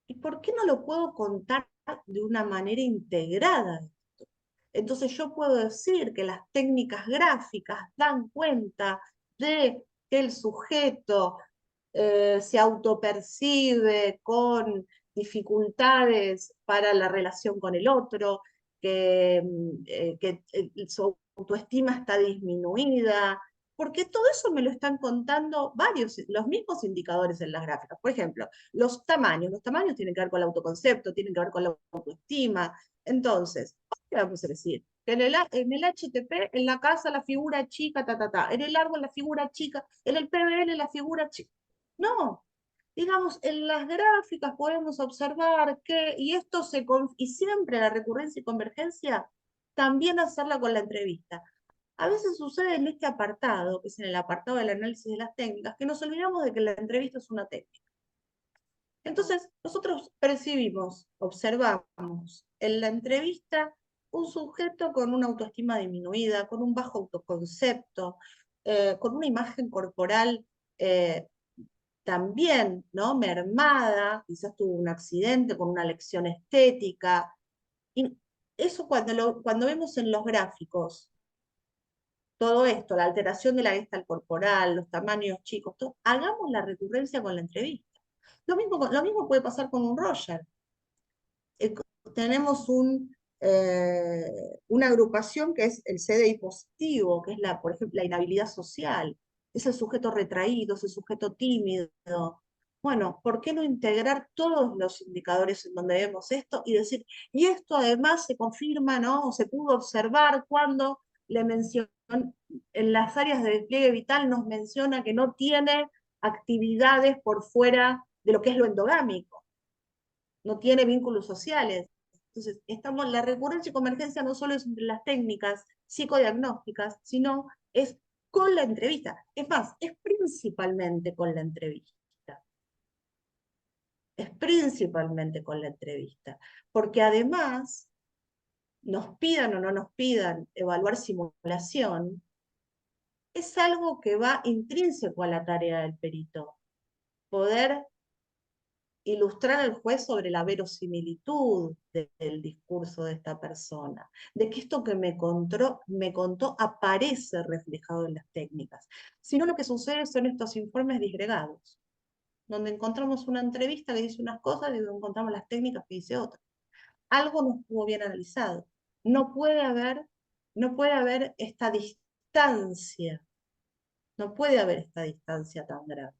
¿Y por qué no lo puedo contar de una manera integrada? Entonces yo puedo decir que las técnicas gráficas dan cuenta de que el sujeto se autopercibe con dificultades para la relación con el otro, que su autoestima está disminuida, porque todo eso me lo están contando los mismos indicadores en las gráficas. Por ejemplo, los tamaños tienen que ver con el autoconcepto, tienen que ver con la autoestima. Entonces, ¿qué vamos a decir? Que en el HTP, en la casa, la figura chica, en el árbol, la figura chica, en el PBL, la figura chica. No, digamos, en las gráficas podemos observar que, y siempre la recurrencia y convergencia, también hacerla con la entrevista. A veces sucede en este apartado, que es en el apartado del análisis de las técnicas, que nos olvidamos de que la entrevista es una técnica. Entonces, nosotros percibimos, observamos en la entrevista un sujeto con una autoestima disminuida, con un bajo autoconcepto, con una imagen corporal también, ¿no? Mermada, quizás tuvo un accidente con una lesión estética. Y eso cuando vemos en los gráficos, todo esto, la alteración de la gestalt corporal, los tamaños chicos, hagamos la recurrencia con la entrevista. Lo mismo puede pasar con un Roger. Eh, Tenemos una agrupación que es el CDI positivo, que es, por ejemplo, la inhabilidad social, es el sujeto retraído, es el sujeto tímido. Bueno, ¿por qué no integrar todos los indicadores en donde vemos esto y decir, y esto además se confirma, ¿no? O se pudo observar cuando le mencionó en las áreas de despliegue vital, nos menciona que no tiene actividades por fuera de lo que es lo endogámico, no tiene vínculos sociales. Entonces, la recurrencia y convergencia no solo es entre las técnicas psicodiagnósticas, sino es con la entrevista. Es más, es principalmente con la entrevista. Es principalmente con la entrevista. Porque además, nos pidan o no nos pidan evaluar simulación, es algo que va intrínseco a la tarea del perito. Poder ilustrar al juez sobre la verosimilitud del discurso de esta persona, de que esto que me contó aparece reflejado en las técnicas. Si no, lo que sucede son estos informes disgregados, donde encontramos una entrevista que dice unas cosas y donde encontramos las técnicas que dice otras. Algo no estuvo bien analizado. No puede haber, no puede haber esta distancia, no puede haber esta distancia tan grave.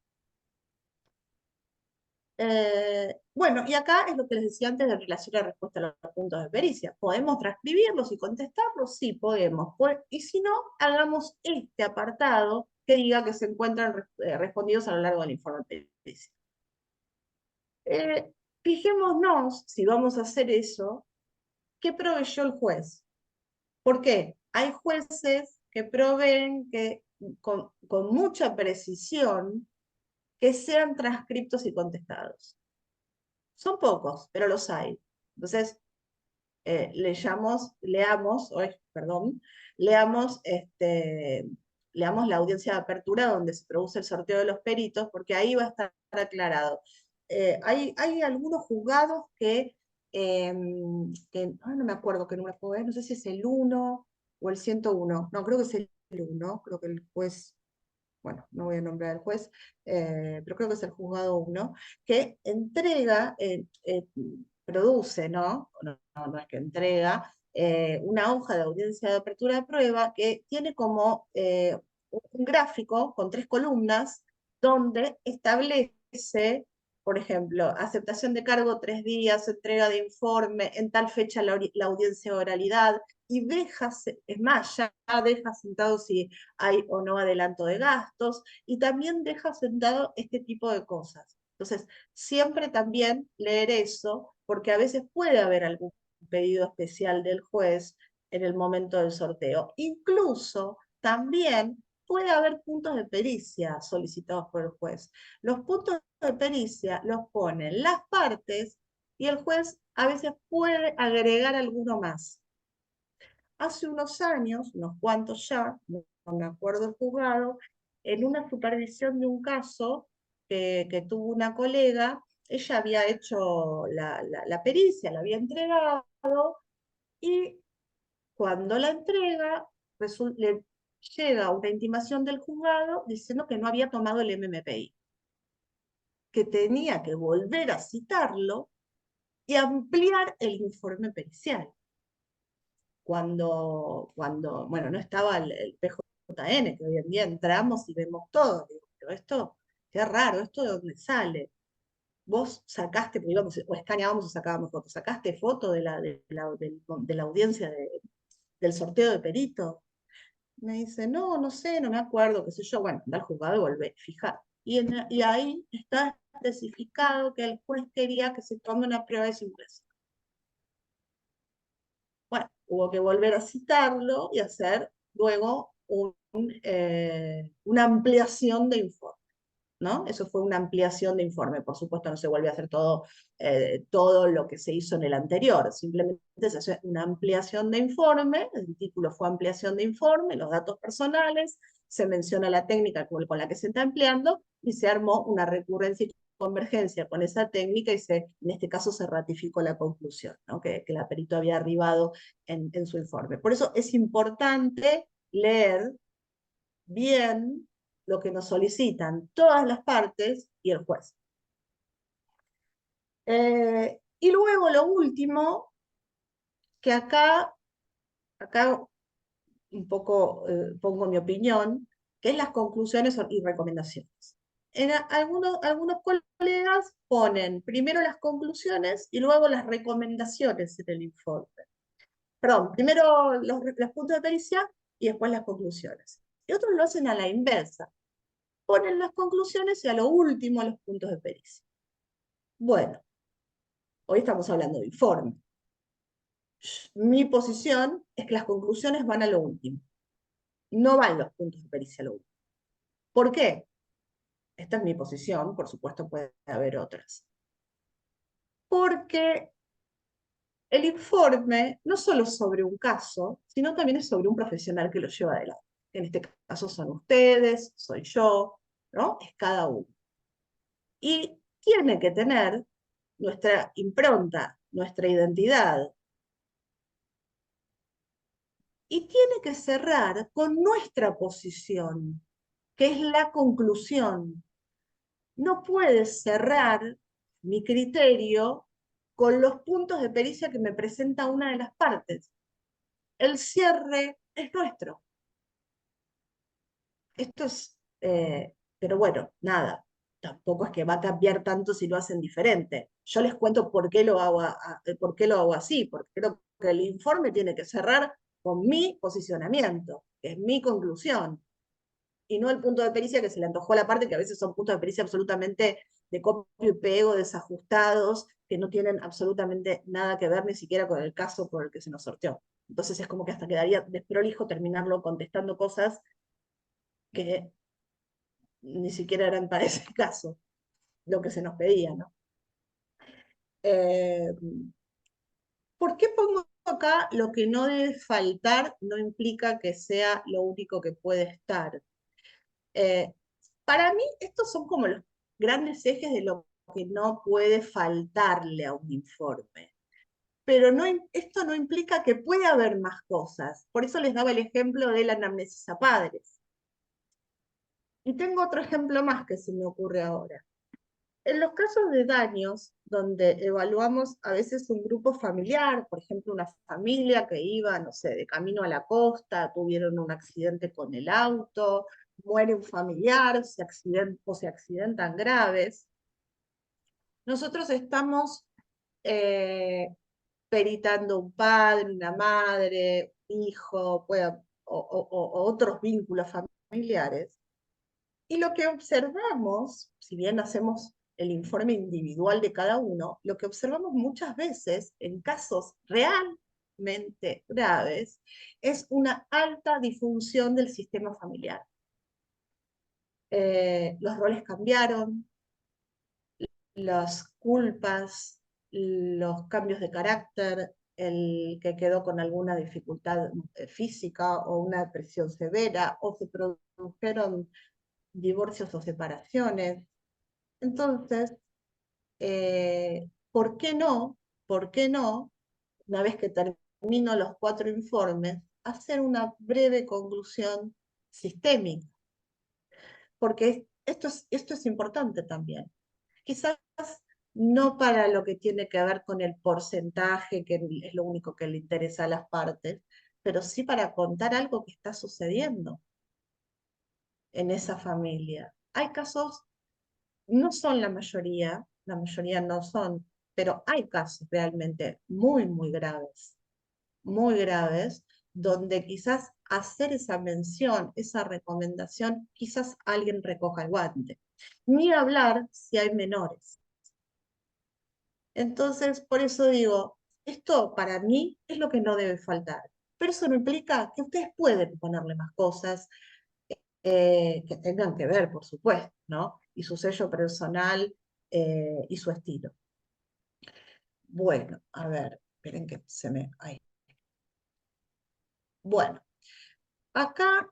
Bueno, y acá es lo que les decía antes de relación a respuesta a los puntos de pericia. ¿Podemos transcribirlos y contestarlos? Sí, podemos. Y si no, hagamos este apartado que diga que se encuentran respondidos a lo largo del informe de pericia. Fijémonos, si vamos a hacer eso, ¿qué proveyó el juez? ¿Por qué? hay jueces que proveen que, con mucha precisión que sean transcriptos y contestados. Son pocos, pero los hay. Entonces, leamos la audiencia de apertura donde se produce el sorteo de los peritos, porque ahí va a estar aclarado. Hay algunos juzgados no me acuerdo qué número fue, no sé si es el 1 o el 101, no, creo que es el 1, creo que el juez, bueno, no voy a nombrar al juez, pero creo que es el juzgado 1, que entrega, produce, ¿no? No es que entrega, una hoja de audiencia de apertura de prueba que tiene como un gráfico con 3 columnas donde establece, por ejemplo, aceptación de cargo 3 días, entrega de informe, en tal fecha la audiencia de oralidad, y deja, es más, ya deja sentado si hay o no adelanto de gastos, y también deja sentado este tipo de cosas. Entonces, siempre también leer eso, porque a veces puede haber algún pedido especial del juez en el momento del sorteo. Incluso también puede haber puntos de pericia solicitados por el juez. Los puntos de pericia los ponen las partes y el juez a veces puede agregar alguno más. Hace unos años, unos cuantos ya, no me acuerdo el juzgado, en una supervisión de un caso que tuvo una colega, ella había hecho la pericia, la había entregado, y cuando la entrega, le llega una intimación del juzgado diciendo que no había tomado el MMPI, que tenía que volver a citarlo y ampliar el informe pericial. Bueno, no estaba el PJN, que hoy en día entramos y vemos todo. Digo, pero esto, qué raro, ¿esto de dónde sale? Vos sacaste, porque íbamos, o escaneábamos o sacábamos fotos, sacaste foto de la audiencia del sorteo de perito. Me dice, no, no sé, no me acuerdo, qué sé yo. Bueno, anda al juzgado y volvé, fija. Y ahí está especificado que el juez quería que se tome una prueba de simulación. Bueno, hubo que volver a citarlo y hacer luego una ampliación de informe, ¿no? Eso fue una ampliación de informe. Por supuesto, no se vuelve a hacer todo lo que se hizo en el anterior. Simplemente se hace una ampliación de informe. El título fue ampliación de informe, los datos personales, se menciona la técnica con la que se está empleando y se armó una recurrencia y convergencia con esa técnica y en este caso se ratificó la conclusión, ¿no? que la perito había arribado en su informe. Por eso es importante leer bien lo que nos solicitan todas las partes y el juez. Y luego lo último, que acá un poco pongo mi opinión, que es las conclusiones y recomendaciones. Algunos colegas ponen primero las conclusiones y luego las recomendaciones en el informe. Perdón, primero los puntos de pericia y después las conclusiones. Y otros lo hacen a la inversa. Ponen las conclusiones y a lo último los puntos de pericia. Bueno, hoy estamos hablando de informe. Mi posición es que las conclusiones van a lo último. No van los puntos de pericia a lo último. ¿Por qué? Esta es mi posición, por supuesto puede haber otras. Porque el informe no solo es sobre un caso, sino también es sobre un profesional que lo lleva adelante. En este caso son ustedes, soy yo, ¿no? Es cada uno. Y tiene que tener nuestra impronta, nuestra identidad. Y tiene que cerrar con nuestra posición, que es la conclusión. No puede cerrar mi criterio con los puntos de pericia que me presenta una de las partes. El cierre es nuestro. Esto es, pero bueno, nada, tampoco es que va a cambiar tanto si lo hacen diferente. Yo les cuento por qué lo hago así, porque creo que el informe tiene que cerrar con mi posicionamiento, que es mi conclusión, y no el punto de pericia que se le antojó a la parte, que a veces son puntos de pericia absolutamente de copio y pego, desajustados, que no tienen absolutamente nada que ver ni siquiera con el caso por el que se nos sorteó. Entonces es como que hasta quedaría desprolijo terminarlo contestando cosas que ni siquiera eran para ese caso, lo que se nos pedía, ¿no? Eh, ¿Por qué pongo acá lo que no debe faltar? No implica que sea lo único que puede estar. Eh, para mí, estos son como los grandes ejes de lo que no puede faltarle a un informe. Pero no, esto no implica que puede haber más cosas. Por eso les daba el ejemplo de la anamnesis a padres. Y tengo otro ejemplo más que se me ocurre ahora. En los casos de daños, donde evaluamos a veces un grupo familiar, por ejemplo, una familia que iba, no sé, de camino a la costa, tuvieron un accidente con el auto, muere un familiar, o se accidentan graves, nosotros estamos eh, peritando un padre, una madre, un hijo, o otros vínculos familiares. Y lo que observamos, si bien hacemos el informe individual de cada uno, lo que observamos muchas veces en casos realmente graves es una alta disfunción del sistema familiar. Los roles cambiaron, las culpas, los cambios de carácter, el que quedó con alguna dificultad física o una depresión severa, o se produjeron divorcios o separaciones. Entonces, ¿por qué no? ¿Por qué no, una vez que termino los 4 informes, hacer una breve conclusión sistémica? Porque esto es importante también. Quizás no para lo que tiene que ver con el porcentaje, que es lo único que le interesa a las partes, pero sí para contar algo que está sucediendo en esa familia. Hay casos, no son la mayoría no son, pero hay casos realmente muy graves, donde quizás hacer esa mención, esa recomendación, quizás alguien recoja el guante. Ni hablar si hay menores. Entonces, por eso digo, esto para mí es lo que no debe faltar. Pero eso no implica que ustedes pueden ponerle más cosas que tengan que ver, por supuesto, ¿no? Y su sello personal y su estilo. Bueno, a ver, esperen que se me... Ahí. Bueno, acá...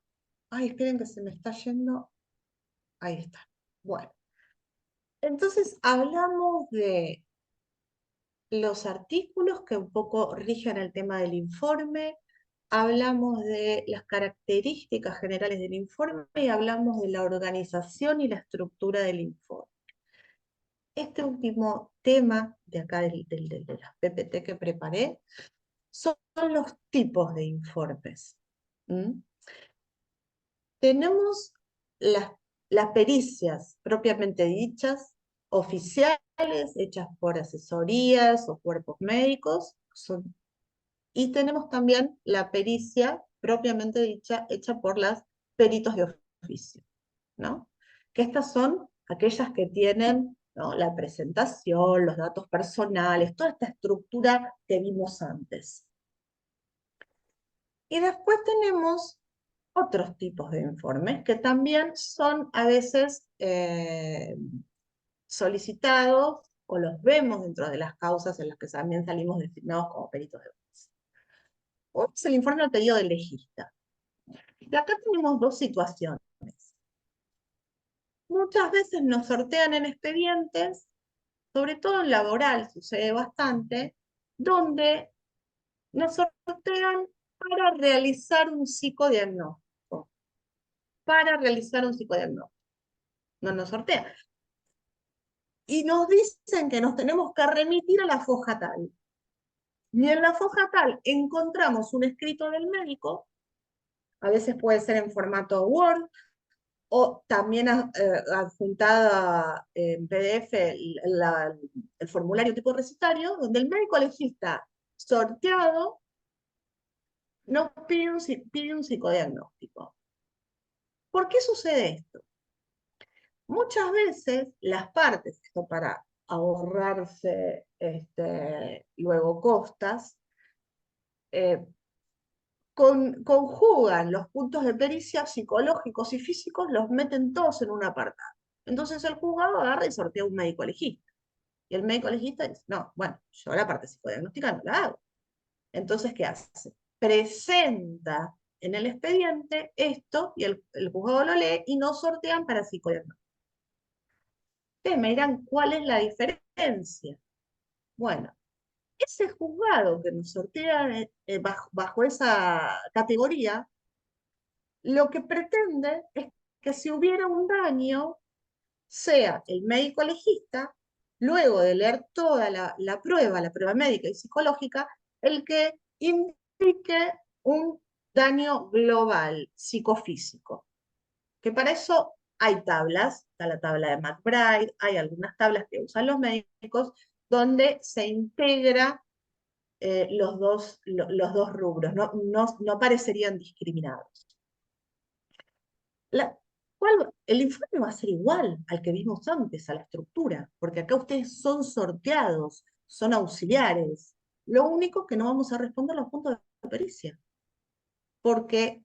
Ay, esperen que se me está yendo. Ahí está. Bueno, entonces hablamos de los artículos que un poco rigen el tema del informe, hablamos de las características generales del informe y hablamos de la organización y la estructura del informe. Este último tema de acá de las PPT que preparé son los tipos de informes. ¿Mm? Tenemos las pericias propiamente dichas, oficiales, hechas por asesorías o cuerpos médicos, y tenemos también la pericia propiamente dicha, hecha por los peritos de oficio, ¿no? Que estas son aquellas que tienen, ¿no?, la presentación, los datos personales, toda esta estructura que vimos antes. Y después tenemos otros tipos de informes que también son a veces solicitados o los vemos dentro de las causas en las que también salimos designados como peritos de oficio. Otro es el informe al pedido del legista. Y acá tenemos dos situaciones. Muchas veces nos sortean en expedientes, sobre todo en laboral sucede bastante, donde nos sortean para realizar un psicodiagnóstico. Para realizar un psicodiagnóstico. No nos sortean. Y nos dicen que nos tenemos que remitir a la foja tal. Y en la foja tal encontramos un escrito del médico, a veces puede ser en formato Word, o también adjuntada en PDF el formulario tipo recetario, donde el médico legista sorteado nos pide un psicodiagnóstico. ¿Por qué sucede esto? Muchas veces las partes, esto para ahorrarse luego costas, conjugan los puntos de pericia psicológicos y físicos, los meten todos en un apartado. Entonces el juzgado agarra y sortea un médico legista. Y el médico legista dice, no, bueno, yo la parte psicodiagnóstica no la hago. Entonces, ¿qué hace? Presenta en el expediente esto y el juzgado lo lee y no sortean para psicodiagnóstico. Ustedes me dirán, ¿cuál es la diferencia? Bueno, ese juzgado que nos sortea bajo esa categoría, lo que pretende es que si hubiera un daño, sea el médico legista, luego de leer toda la prueba médica y psicológica, el que indique un daño global psicofísico. Que para eso hay tablas, está la tabla de McBride, hay algunas tablas que usan los médicos, donde se integra los dos rubros, no parecerían discriminados. El informe va a ser igual al que vimos antes, a la estructura, porque acá ustedes son sorteados, son auxiliares. Lo único que no vamos a responder los puntos de pericia, porque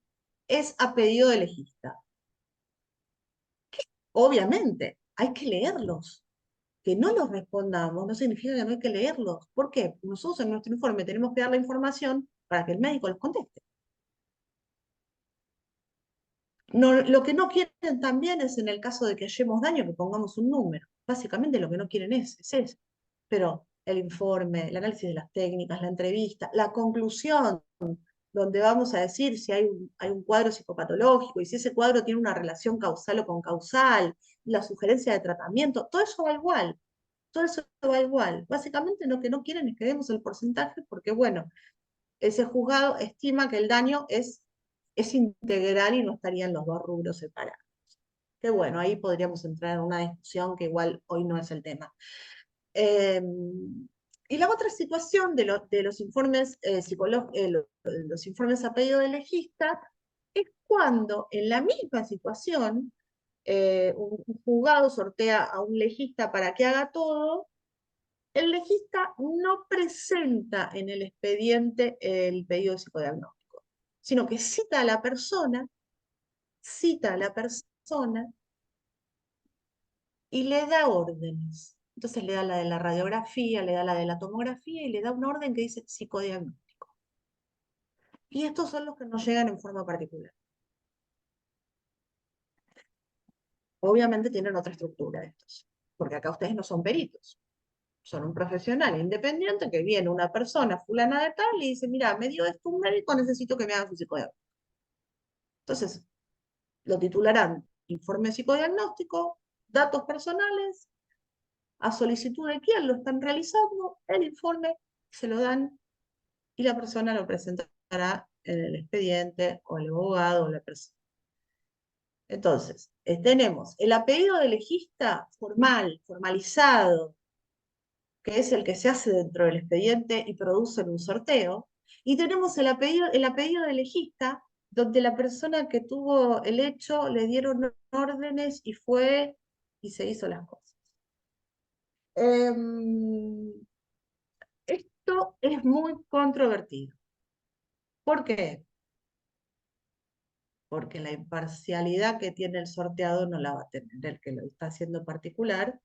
es a pedido del legista. Obviamente, hay que leerlos. Que no los respondamos no significa que no hay que leerlos. ¿Por qué? Nosotros en nuestro informe tenemos que dar la información para que el médico los conteste. No, lo que no quieren también es en el caso de que hallemos daño que pongamos un número. Básicamente lo que no quieren es eso. Pero el informe, el análisis de las técnicas, la entrevista, la conclusión, donde vamos a decir si hay un cuadro psicopatológico y si ese cuadro tiene una relación causal o concausal, la sugerencia de tratamiento, todo eso va igual. Todo eso va igual. Básicamente lo que no quieren es que demos el porcentaje porque, bueno, ese juzgado estima que el daño es integral y no estarían los dos rubros separados. Que bueno, ahí podríamos entrar en una discusión que igual hoy no es el tema. Y la otra situación de los informes los informes a pedido del legista es cuando en la misma situación un juzgado sortea a un legista para que haga todo, el legista no presenta en el expediente el pedido de psicodiagnóstico, sino que cita a la persona y le da órdenes. Entonces le da la de la radiografía, le da la de la tomografía y le da una orden que dice psicodiagnóstico. Y estos son los que nos llegan en forma particular. Obviamente tienen otra estructura estos, porque acá ustedes no son peritos. Son un profesional independiente que viene una persona fulana de tal y dice, mira, me dio esto un médico, necesito que me hagas un psicodiagnóstico. Entonces, lo titularán informe psicodiagnóstico, datos personales, a solicitud de quién lo están realizando, el informe se lo dan y la persona lo presentará en el expediente o el abogado o la persona. Entonces, tenemos el apellido del legista formal, formalizado, que es el que se hace dentro del expediente y produce en un sorteo, y tenemos el apellido del legista, donde la persona que tuvo el hecho le dieron órdenes y fue y se hizo las cosas. Esto es muy controvertido. ¿Por qué? Porque la imparcialidad que tiene el sorteado no la va a tener el que lo está haciendo particular.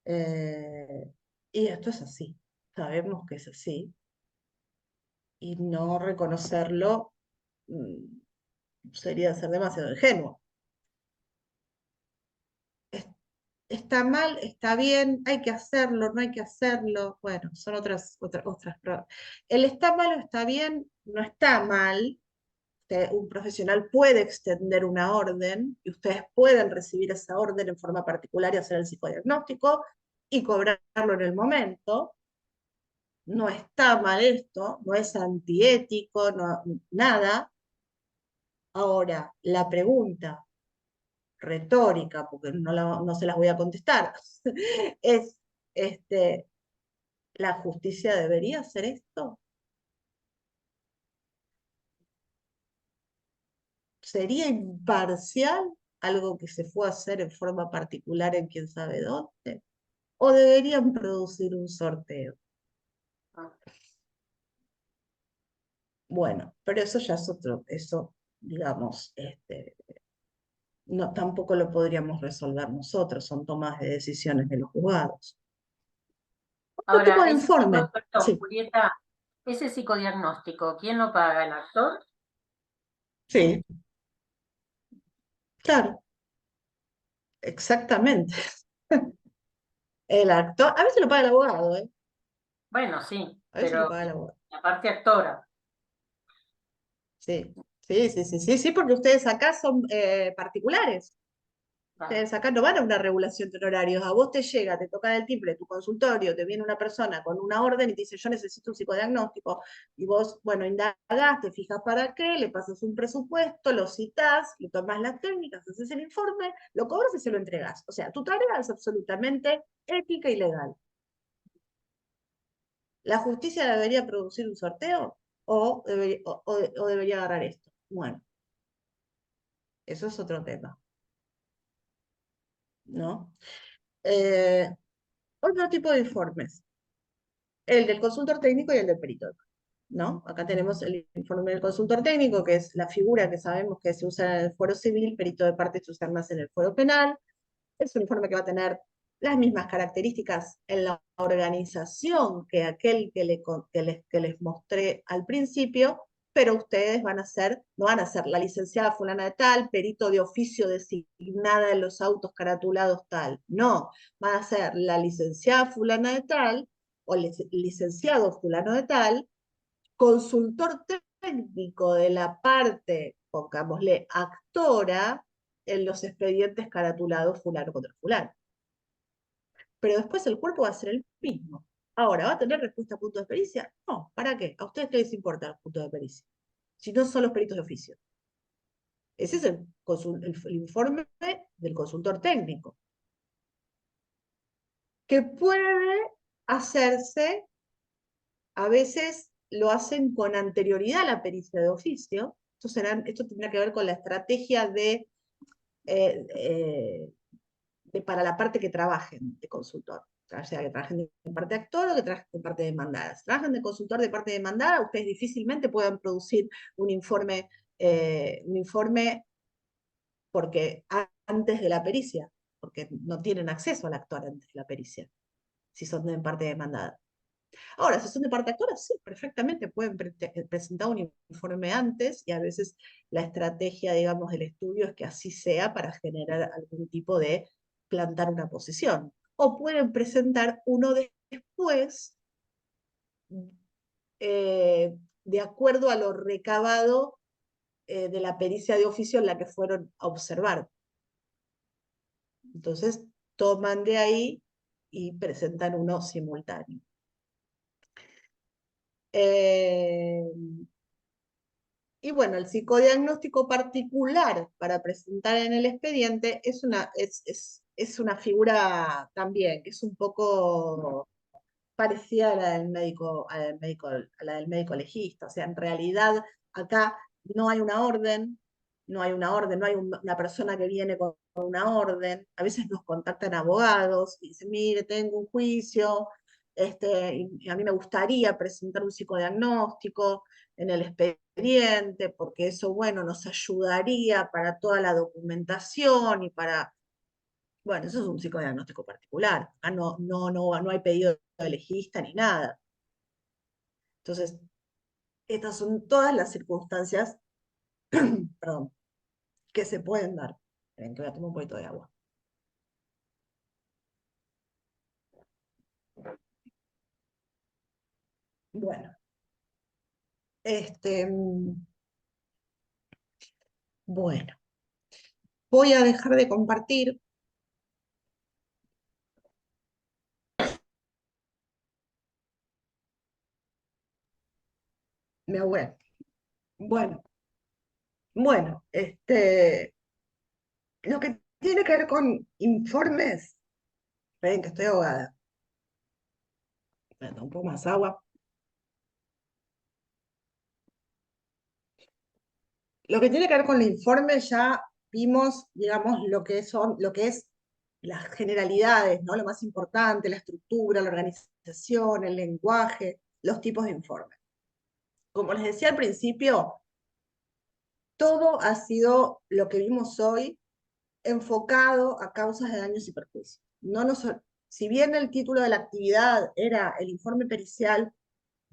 Y esto es así, sabemos que es así. Y no reconocerlo sería ser demasiado ingenuo. Está mal, está bien, hay que hacerlo, no hay que hacerlo. Bueno, son otras pruebas. El está mal o está bien no está mal. Un profesional puede extender una orden y ustedes pueden recibir esa orden en forma particular y hacer el psicodiagnóstico y cobrarlo en el momento. No está mal esto, no es antiético, no, nada. Ahora, la pregunta retórica, porque no se las voy a contestar, es, ¿la justicia debería hacer esto? ¿Sería imparcial algo que se fue a hacer en forma particular en quién sabe dónde? ¿O deberían producir un sorteo? Bueno, pero eso ya es otro, eso, digamos, no, tampoco lo podríamos resolver nosotros, son tomas de decisiones de los juzgados. Otro tipo Ahora, de informe, perdón, sí, Julieta, ese psicodiagnóstico, ¿quién lo paga? ¿El actor? sí, claro, exactamente. El actor, a veces lo paga el abogado, ¿eh? Bueno, sí, A veces lo pero paga el abogado. la parte actora. Sí, sí, sí, sí, sí, sí, porque ustedes acá son particulares. Claro. Ustedes acá no van a una regulación de honorarios. A vos te llega, te toca el timbre de tu consultorio, te viene una persona con una orden y te dice, yo necesito un psicodiagnóstico. Y vos, bueno, indagás, te fijas para qué, le pasas un presupuesto, lo citás, le tomás las técnicas, haces el informe, lo cobras y se lo entregás. O sea, tu tarea es absolutamente ética y legal. ¿La justicia debería producir un sorteo o debería agarrar esto? Bueno, eso es otro tema, ¿no? Eh, Otro tipo de informes, el del consultor técnico y el del perito, ¿no? Acá tenemos el informe del consultor técnico, que es la figura que sabemos que se usa en el fuero civil, perito de parte se usa más en el fuero penal. Es un informe que va a tener las mismas características en la organización que aquel que les mostré al principio, pero ustedes van a ser, no van a ser la licenciada fulana de tal, perito de oficio designada en los autos caratulados tal, no, van a ser la licenciada fulana de tal o licenciado fulano de tal, consultor técnico de la parte, pongámosle, actora en los expedientes caratulados fulano contra fulano. Pero después el cuerpo va a ser el mismo. Ahora, ¿va a tener respuesta a punto de pericia? No, ¿para qué? ¿A ustedes qué les importa el punto de pericia? Si no son los peritos de oficio. Ese es el informe del consultor técnico, que puede hacerse, a veces lo hacen con anterioridad a la pericia de oficio. Esto tendrá que ver con la estrategia eh, eh, para la parte que trabajen de consultor. O sea, que trabajen de parte actor o que trabajen de parte demandada. Si trabajan de consultor de parte demandada, ustedes difícilmente puedan producir un informe porque antes de la pericia, porque no tienen acceso al actor antes de la pericia, si son de parte demandada. Ahora, si son de parte actora, sí, perfectamente pueden presentar un informe antes y a veces la estrategia, digamos, del estudio es que así sea para generar algún tipo de plantar una posición. O pueden presentar uno después de acuerdo a lo recabado de la pericia de oficio en la que fueron a observar. Entonces, toman de ahí y presentan uno simultáneo. Eh, Y bueno, el psicodiagnóstico particular para presentar en el expediente es una figura también que es un poco parecida a la del médico, a la del médico legista. O sea, en realidad acá no hay una orden, no hay una persona que viene con una orden. A veces nos contactan abogados y dicen, mire, tengo un juicio, y a mí me gustaría presentar un psicodiagnóstico en el expediente, porque eso, bueno, nos ayudaría para toda la documentación y para, bueno, eso es un psicodiagnóstico particular. Acá no hay pedido de legista ni nada. Entonces, estas son todas las circunstancias, perdón, que se pueden dar. Esperen, que voy a tomar un poquito de agua. Bueno, este, bueno, voy a dejar de compartir. Mi abuela. Bueno, bueno, lo que tiene que ver con informes, esperen que estoy ahogada. Me tomo un poco más agua. Lo que tiene que ver con el informe ya vimos, digamos, lo que es las generalidades, ¿no? Lo más importante, la estructura, la organización, el lenguaje, los tipos de informes. como les decía al principio, todo ha sido lo que vimos hoy enfocado a causas de daños y perjuicios. Si bien el título de la actividad era el informe pericial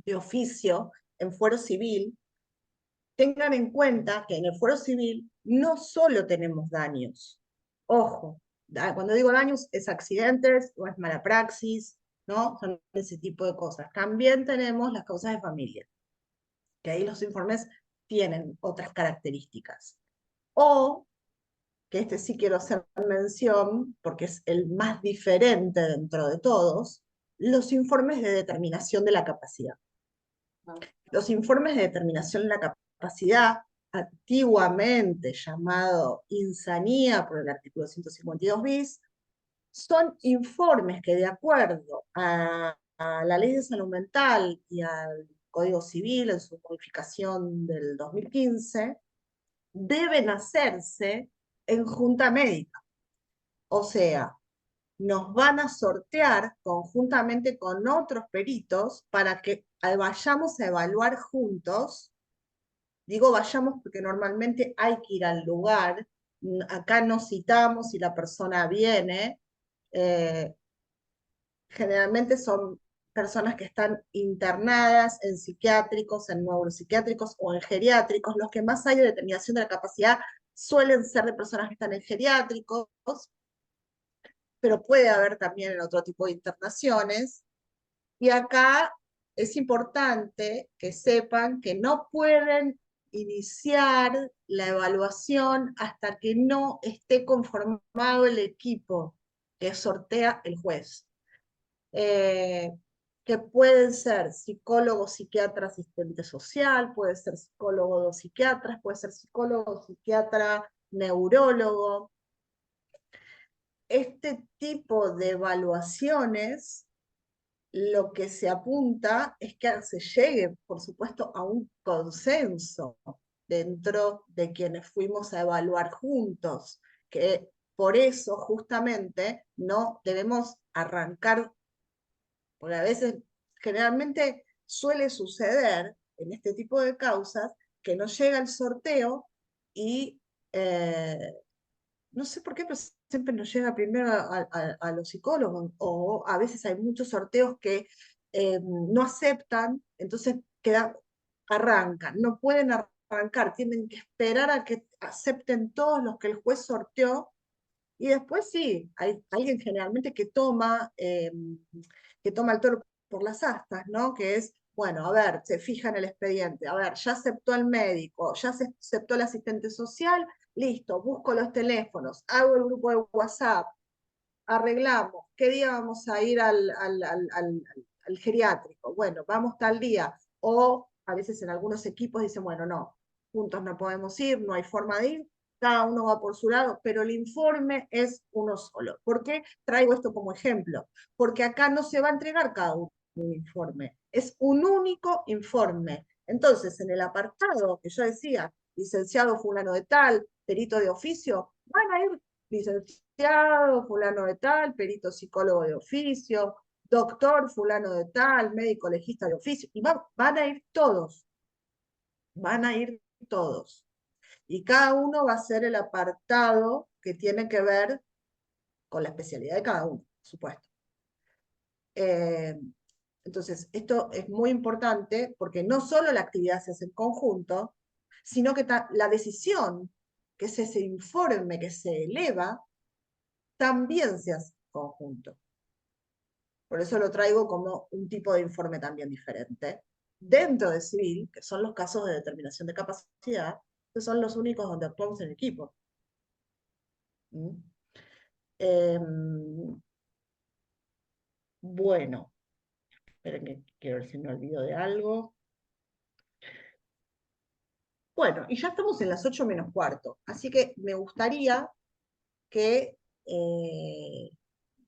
de oficio en fuero civil, tengan en cuenta que en el fuero civil no solo tenemos daños. Ojo, cuando digo daños es accidentes o es mala praxis, ¿no? Son ese tipo de cosas. También tenemos las causas de familia, que ahí los informes tienen otras características. O, que este sí quiero hacer mención, porque es el más diferente dentro de todos, los informes de determinación de la capacidad. Los informes de determinación de la capacidad, antiguamente llamado insanía por el artículo 152 bis, son informes que de acuerdo a la ley de salud mental y al Código Civil en su modificación del 2015, deben hacerse en junta médica. O sea, nos van a sortear conjuntamente con otros peritos para que vayamos a evaluar juntos. Digo vayamos porque normalmente hay que ir al lugar, acá no citamos si la persona viene, eh, generalmente son personas que están internadas en psiquiátricos, en neuropsiquiátricos o en geriátricos. Los que más hay de determinación de la capacidad suelen ser de personas que están en geriátricos, pero puede haber también en otro tipo de internaciones. Y acá es importante que sepan que no pueden iniciar la evaluación hasta que no esté conformado el equipo que sortea el juez. Que pueden ser psicólogo, psiquiatra, asistente social, puede ser psicólogo o psiquiatras, puede ser psicólogo, psiquiatra, neurólogo. Este tipo de evaluaciones, lo que se apunta es que se llegue, por supuesto, a un consenso dentro de quienes fuimos a evaluar juntos, que por eso justamente no debemos arrancar, porque a veces, generalmente suele suceder en este tipo de causas que no llega el sorteo y no sé por qué, pero siempre nos llega primero a los psicólogos, o a veces hay muchos sorteos que no aceptan, entonces arrancan, no pueden arrancar, tienen que esperar a que acepten todos los que el juez sorteó, y después sí, hay alguien generalmente que toma el toro por las astas, ¿no? Que es, bueno, a ver, se fija en el expediente, a ver, ya aceptó el médico, ya se aceptó el asistente social, listo, busco los teléfonos, hago el grupo de WhatsApp, arreglamos, ¿qué día vamos a ir al geriátrico? Bueno, vamos tal día. O a veces en algunos equipos dicen, bueno, no, juntos no podemos ir, no hay forma de ir, cada uno va por su lado, pero el informe es uno solo. ¿Por qué traigo esto como ejemplo? Porque acá no se va a entregar cada uno un informe, es un único informe. Entonces, en el apartado que yo decía, licenciado fulano de tal, perito de oficio, van a ir licenciado fulano de tal, perito psicólogo de oficio, doctor fulano de tal, médico legista de oficio, y van a ir todos, van a ir todos. Y cada uno va a hacer el apartado que tiene que ver con la especialidad de cada uno, por supuesto. Entonces, esto es muy importante porque no solo la actividad se hace en conjunto, sino que la decisión, que es ese informe que se eleva, también se hace en conjunto. Por eso lo traigo como un tipo de informe también diferente. Dentro de civil, que son los casos de determinación de capacidad, que son los únicos donde actuamos en equipo. ¿Mm? Bueno, esperen que quiero ver si me olvido de algo. Bueno, y ya estamos en las 8 menos cuarto, así que me gustaría que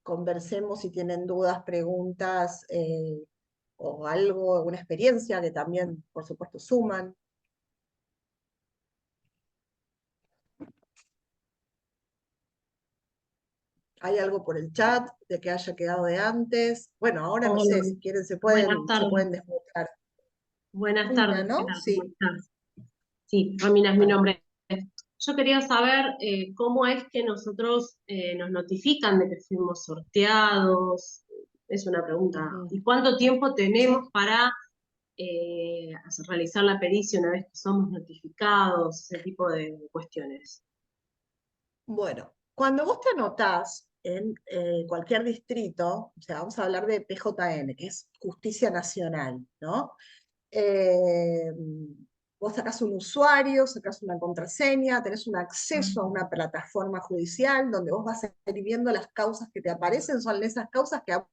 conversemos si tienen dudas, preguntas o algo, alguna experiencia que también, por supuesto, suman. ¿Hay algo por el chat de que haya quedado de antes? Bueno, ahora no sé, Hola, si quieren buenas se tardes. pueden desmutear. Buenas Romina, tardes, ¿qué ¿no? tal? ¿Cómo Sí. estás? Sí, Romina es mi Bueno, nombre. Yo quería saber cómo es que nosotros nos notifican de que fuimos sorteados. Es una pregunta. ujú. ¿Y cuánto tiempo tenemos Sí. para realizar la pericia una vez que somos notificados? Ese tipo de cuestiones. Bueno, cuando vos te anotás en cualquier distrito, o sea, vamos a hablar de PJN, que es Justicia Nacional, ¿no? Eh, Vos sacás un usuario, sacás una contraseña, tenés un acceso a una plataforma judicial donde vos vas a ir viendo las causas que te aparecen, son esas causas que a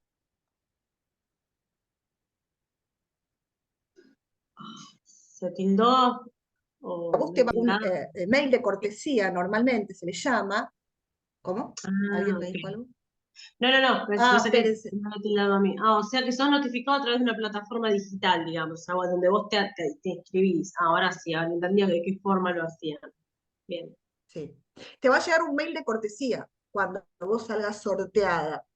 ¿Se tildó o vos me te va un tildaron? mail de cortesía, normalmente se le llama. ¿Cómo? Ah, ¿Alguien me ok. dijo algo? No, Ah, pensé que espérense. me había tildado a mí. Ah, o sea que sos notificado a través de una plataforma digital, digamos, donde vos te inscribís. Ah, ahora sí, ahora entendía de qué forma lo hacían. Bien. Sí. Te va a llegar un mail de cortesía cuando vos salgas sorteada.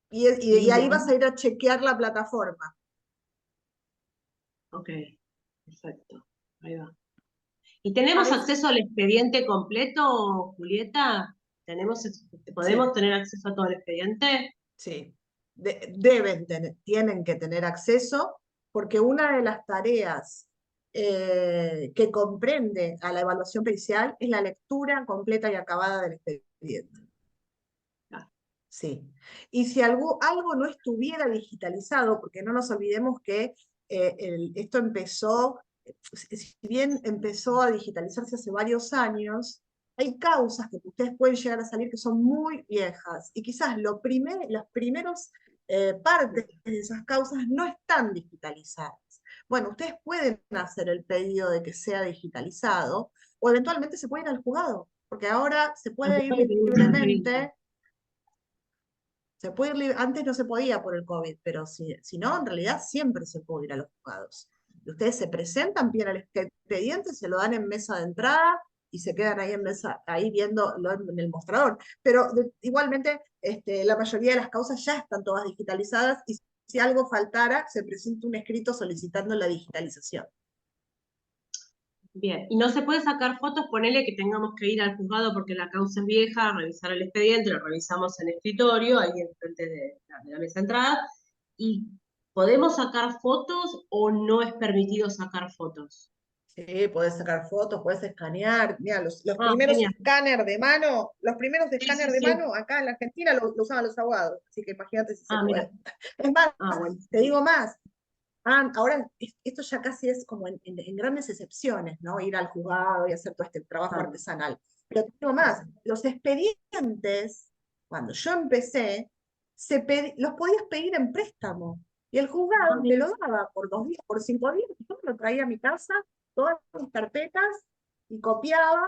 Y ahí vas a Bien, ir a chequear la plataforma. ok, perfecto. Ahí va. ¿Y tenemos ¿Sabes? acceso al expediente completo, Julieta? ¿Podemos Sí, tener acceso a todo el expediente? sí. Tienen que tener acceso, porque una de las tareas que comprende a la evaluación pericial es la lectura completa y acabada del expediente. Ah, Sí. Y si algo no estuviera digitalizado, porque no nos olvidemos que esto empezó, si bien empezó a digitalizarse hace varios años, hay causas que ustedes pueden llegar a salir que son muy viejas y quizás los primeros partes de esas causas no están digitalizadas. Bueno, ustedes pueden hacer el pedido de que sea digitalizado o eventualmente se puede ir al juzgado, porque ahora se ah, puede ir puede pedir un transferencia. libremente. Antes no se podía por el COVID, pero si no, en realidad siempre se puede ir a los juzgados. Y ustedes se presentan, piden el expediente, se lo dan en mesa de entrada y se quedan ahí en mesa, ahí viéndolo en el mostrador. Pero igualmente, la mayoría de las causas ya están todas digitalizadas y si algo faltara, se presenta un escrito solicitando la digitalización. Bien, y no se puede sacar fotos, ponele que tengamos que ir al juzgado porque la causa es vieja, revisar el expediente, lo revisamos en escritorio, ahí enfrente de la mesa de entrada, y ¿podemos sacar fotos o no es permitido sacar fotos? Sí, podés sacar fotos, podés escanear. Mira, los Ah, primeros genial. escáner de mano, los primeros de Sí, sí, escáner de sí. mano acá en la Argentina lo usaban los abogados, así que imagínate si se Ah, mira. puede. Es más, Ah, bueno. te digo más. Ahora esto ya casi es como en grandes excepciones, ¿no? Ir al juzgado y hacer todo este trabajo Claro. artesanal. Pero te digo más, los expedientes, cuando yo empecé, los podías pedir en préstamo. Y el Ah, juzgado te mira. lo daba por 2 días, por 5 días. Yo me lo traía a mi casa, todas mis carpetas, y copiaba.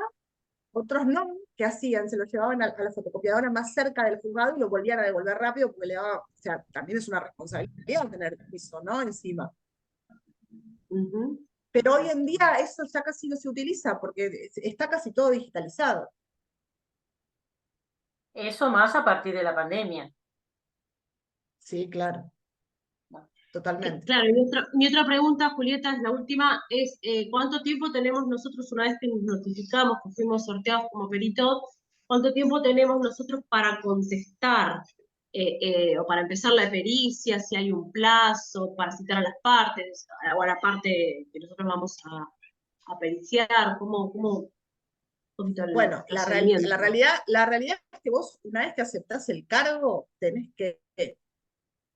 Otros no, ¿qué hacían? Se lo llevaban a la fotocopiadora más cerca del juzgado y lo volvían a devolver rápido porque o sea, también es una responsabilidad tener eso, ¿no? Encima. Ujú. Pero hoy en día eso ya casi no se utiliza porque está casi todo digitalizado. Eso más a partir de la pandemia. Sí, claro, totalmente. Claro, y mi otra pregunta, Julieta, es la última, es ¿cuánto tiempo tenemos nosotros una vez que nos notificamos que fuimos sorteados como peritos? ¿Cuánto tiempo tenemos nosotros para contestar o para empezar la pericia, si hay un plazo, para citar a las partes o a la parte que nosotros vamos a periciar? ¿Un poquito el Bueno, procedimiento? la realidad es que vos, una vez que aceptás el cargo, tenés que,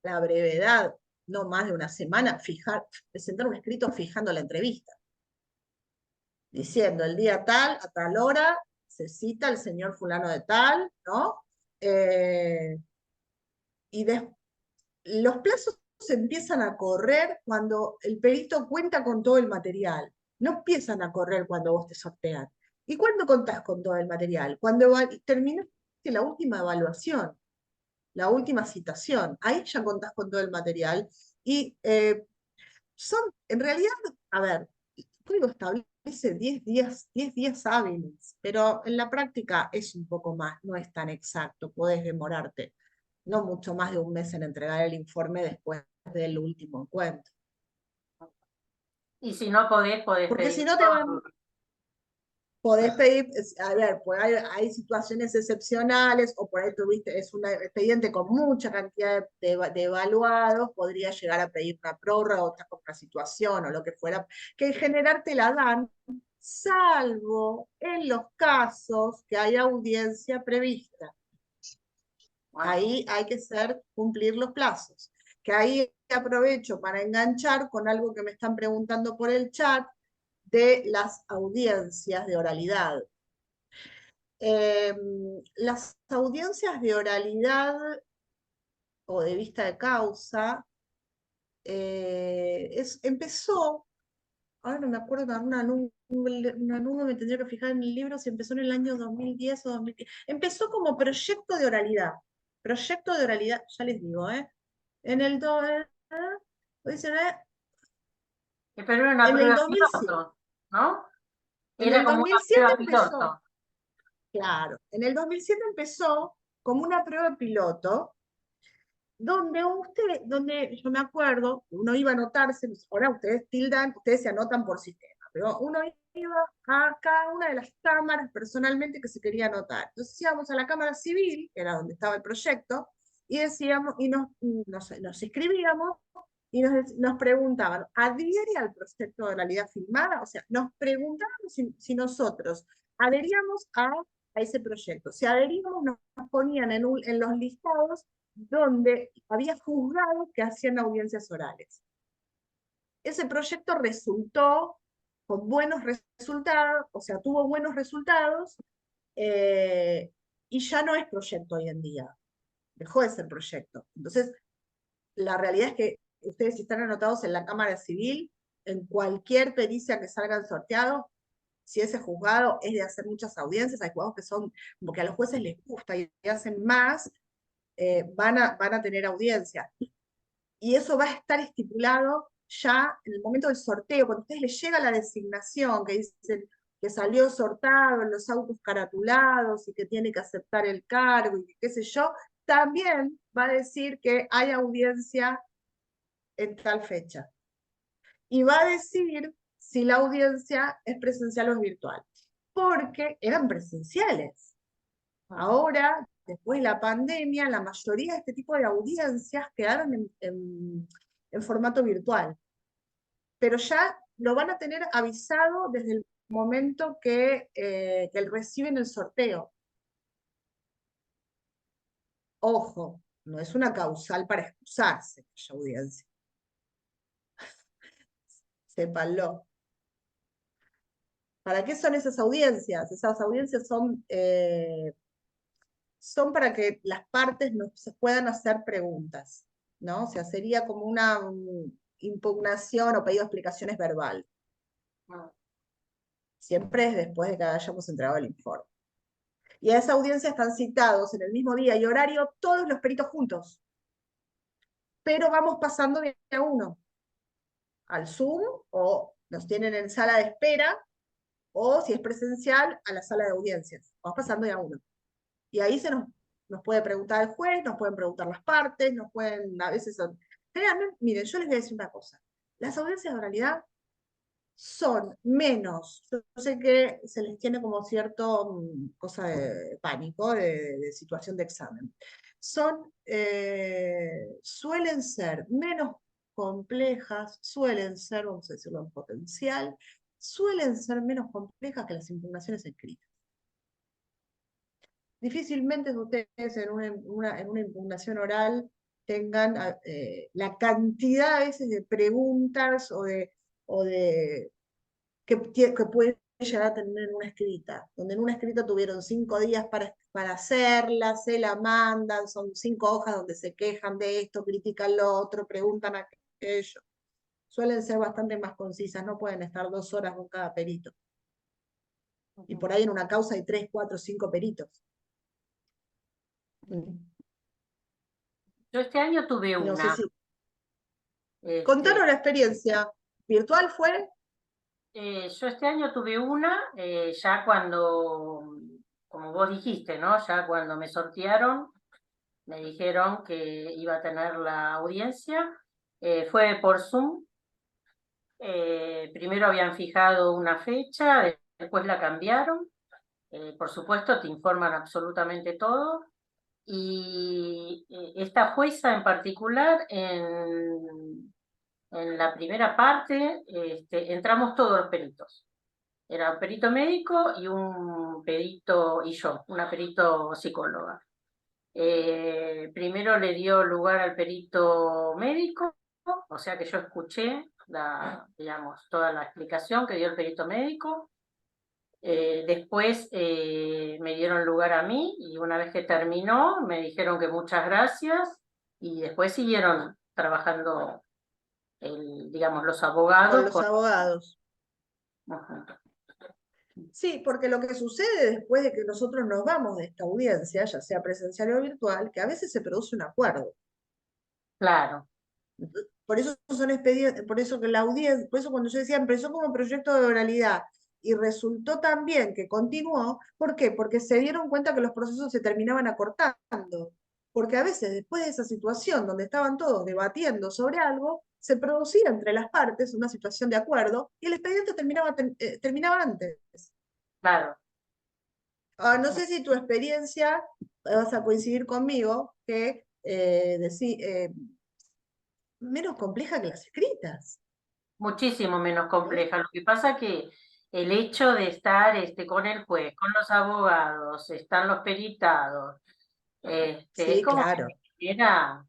la brevedad, no más de una semana, presentar un escrito fijando la entrevista, diciendo el día tal, a tal hora, se cita el señor fulano de tal, ¿no? Eh, y los plazos se empiezan a correr cuando el perito cuenta con todo el material. No empiezan a correr cuando vos te sortean. ¿Y cuándo contás con todo el material? Cuando terminaste la última evaluación, la última citación. Ahí ya contás con todo el material. Y en realidad, a ver, el código establece 10 días hábiles, pero en la práctica es un poco más, no es tan exacto, podés demorarte no mucho más de un mes en entregar el informe después del último encuentro. Y si no podés Porque pedir si no te van, por- podés pedir, a ver, pues hay situaciones excepcionales, o por ahí tuviste, es un expediente con mucha cantidad de evaluados, podría llegar a pedir una prórroga o otra situación o lo que fuera, que en general te la dan, salvo en los casos que hay audiencia prevista. Bueno, Ahí hay que cumplir los plazos. Que ahí aprovecho para enganchar con algo que me están preguntando por el chat de las audiencias de oralidad. Las audiencias de oralidad o de vista de causa empezó, ahora no me acuerdo, una alumno me tendría que fijar en el libro si empezó en el año 2010 o 2010. Empezó como proyecto de oralidad. Proyecto de oralidad, ya les digo, En el, do- dice, pero era una en el prueba 2007. piloto, ¿no? En Era el como una 2007 prueba empezó, piloto. claro, en el 2007 empezó como una prueba piloto donde yo me acuerdo, uno iba a anotarse, ahora ustedes tildan, ustedes se anotan por sistema, pero uno iba a cada una de las cámaras personalmente que se quería anotar. Entonces íbamos a la Cámara Civil, que era donde estaba el proyecto, y decíamos, nos inscribíamos, y nos preguntaban, ¿adhiere al proyecto de oralidad filmada? O sea, nos preguntaban si nosotros adheríamos a ese proyecto. Si adheríamos, nos ponían en los listados donde había juzgados que hacían audiencias orales. Ese proyecto resultó con buenos resultados, o sea, tuvo buenos resultados, y ya no es proyecto hoy en día, dejó de ser proyecto. Entonces, la realidad es que ustedes están anotados en la Cámara Civil, en cualquier pericia que salgan sorteados, si ese juzgado es de hacer muchas audiencias, hay juzgados que son, como que a los jueces les gusta y hacen más, van a tener audiencia. Y eso va a estar estipulado ya en el momento del sorteo, cuando a ustedes les llega la designación, que dicen que salió sortado en los autos caratulados y que tiene que aceptar el cargo y qué sé yo, también va a decir que hay audiencia en tal fecha. Y va a decir si la audiencia es presencial o es virtual, porque eran presenciales. Ahora, después de la pandemia, la mayoría de este tipo de audiencias quedaron en formato virtual, pero ya lo van a tener avisado desde el momento que reciben el sorteo. Ojo, no es una causal para excusarse la audiencia. Sépanlo. ¿Para qué son esas audiencias? Esas audiencias son para que las partes no se puedan hacer preguntas, ¿no? O sea, sería como una impugnación o pedido de explicaciones verbal. Siempre es después de que hayamos entregado el informe. Y a esa audiencia están citados en el mismo día y horario todos los peritos juntos. Pero vamos pasando de a uno al Zoom, o nos tienen en sala de espera, o si es presencial, a la sala de audiencias. Vamos pasando de a uno. Y ahí nos puede preguntar el juez, nos pueden preguntar las partes, nos pueden, a veces generalmente, miren, yo les voy a decir una cosa. Las audiencias de oralidad son menos, yo sé que se les tiene como cierto cosa de pánico, de situación de examen. Suelen ser menos complejas, suelen ser, vamos a decirlo en potencial, suelen ser menos complejas que las impugnaciones escritas. Difícilmente ustedes en una impugnación oral tengan la cantidad a veces de preguntas o de que pueden llegar a tener en una escrita, donde en una escrita tuvieron 5 días para hacerla, se la mandan, son 5 hojas donde se quejan de esto, critican lo otro, preguntan aquello. Suelen ser bastante más concisas, no pueden estar 2 horas con cada perito. Y por ahí en una causa hay 3, 4, 5 peritos. Yo este año tuve No sé una. si... Contanos la experiencia. ¿Virtual fue? Yo este año tuve una, ya cuando, como vos dijiste, ¿no? Ya cuando me sortearon, me dijeron que iba a tener la audiencia. Fue por Zoom. Primero habían fijado una fecha, después la cambiaron. Por supuesto, te informan absolutamente todo. Y esta jueza en particular, en la primera parte, entramos todos los peritos. Era un perito médico y un perito, y yo, una perito psicóloga. Primero le dio lugar al perito médico, o sea que yo escuché digamos, toda la explicación que dio el perito médico. Después me dieron lugar a mí y una vez que terminó me dijeron que muchas gracias y después siguieron trabajando, digamos, los Con abogados. los abogados. Ajá. Sí, porque lo que sucede después de que nosotros nos vamos de esta audiencia, ya sea presencial o virtual, que a veces se produce un acuerdo. Claro, Por eso son expedientes, por eso que la audiencia, por eso cuando yo decía empezó como proyecto de oralidad y resultó también que continuó, ¿por qué? Porque se dieron cuenta que los procesos se terminaban acortando. Porque a veces después de esa situación donde estaban todos debatiendo sobre algo, se producía entre las partes una situación de acuerdo y el expediente terminaba antes. claro. No sé si tu experiencia vas a coincidir conmigo que menos compleja que las escritas. Muchísimo menos compleja. Lo que pasa que el hecho de estar con el juez, con los abogados, están los peritados, es Sí, como claro. que era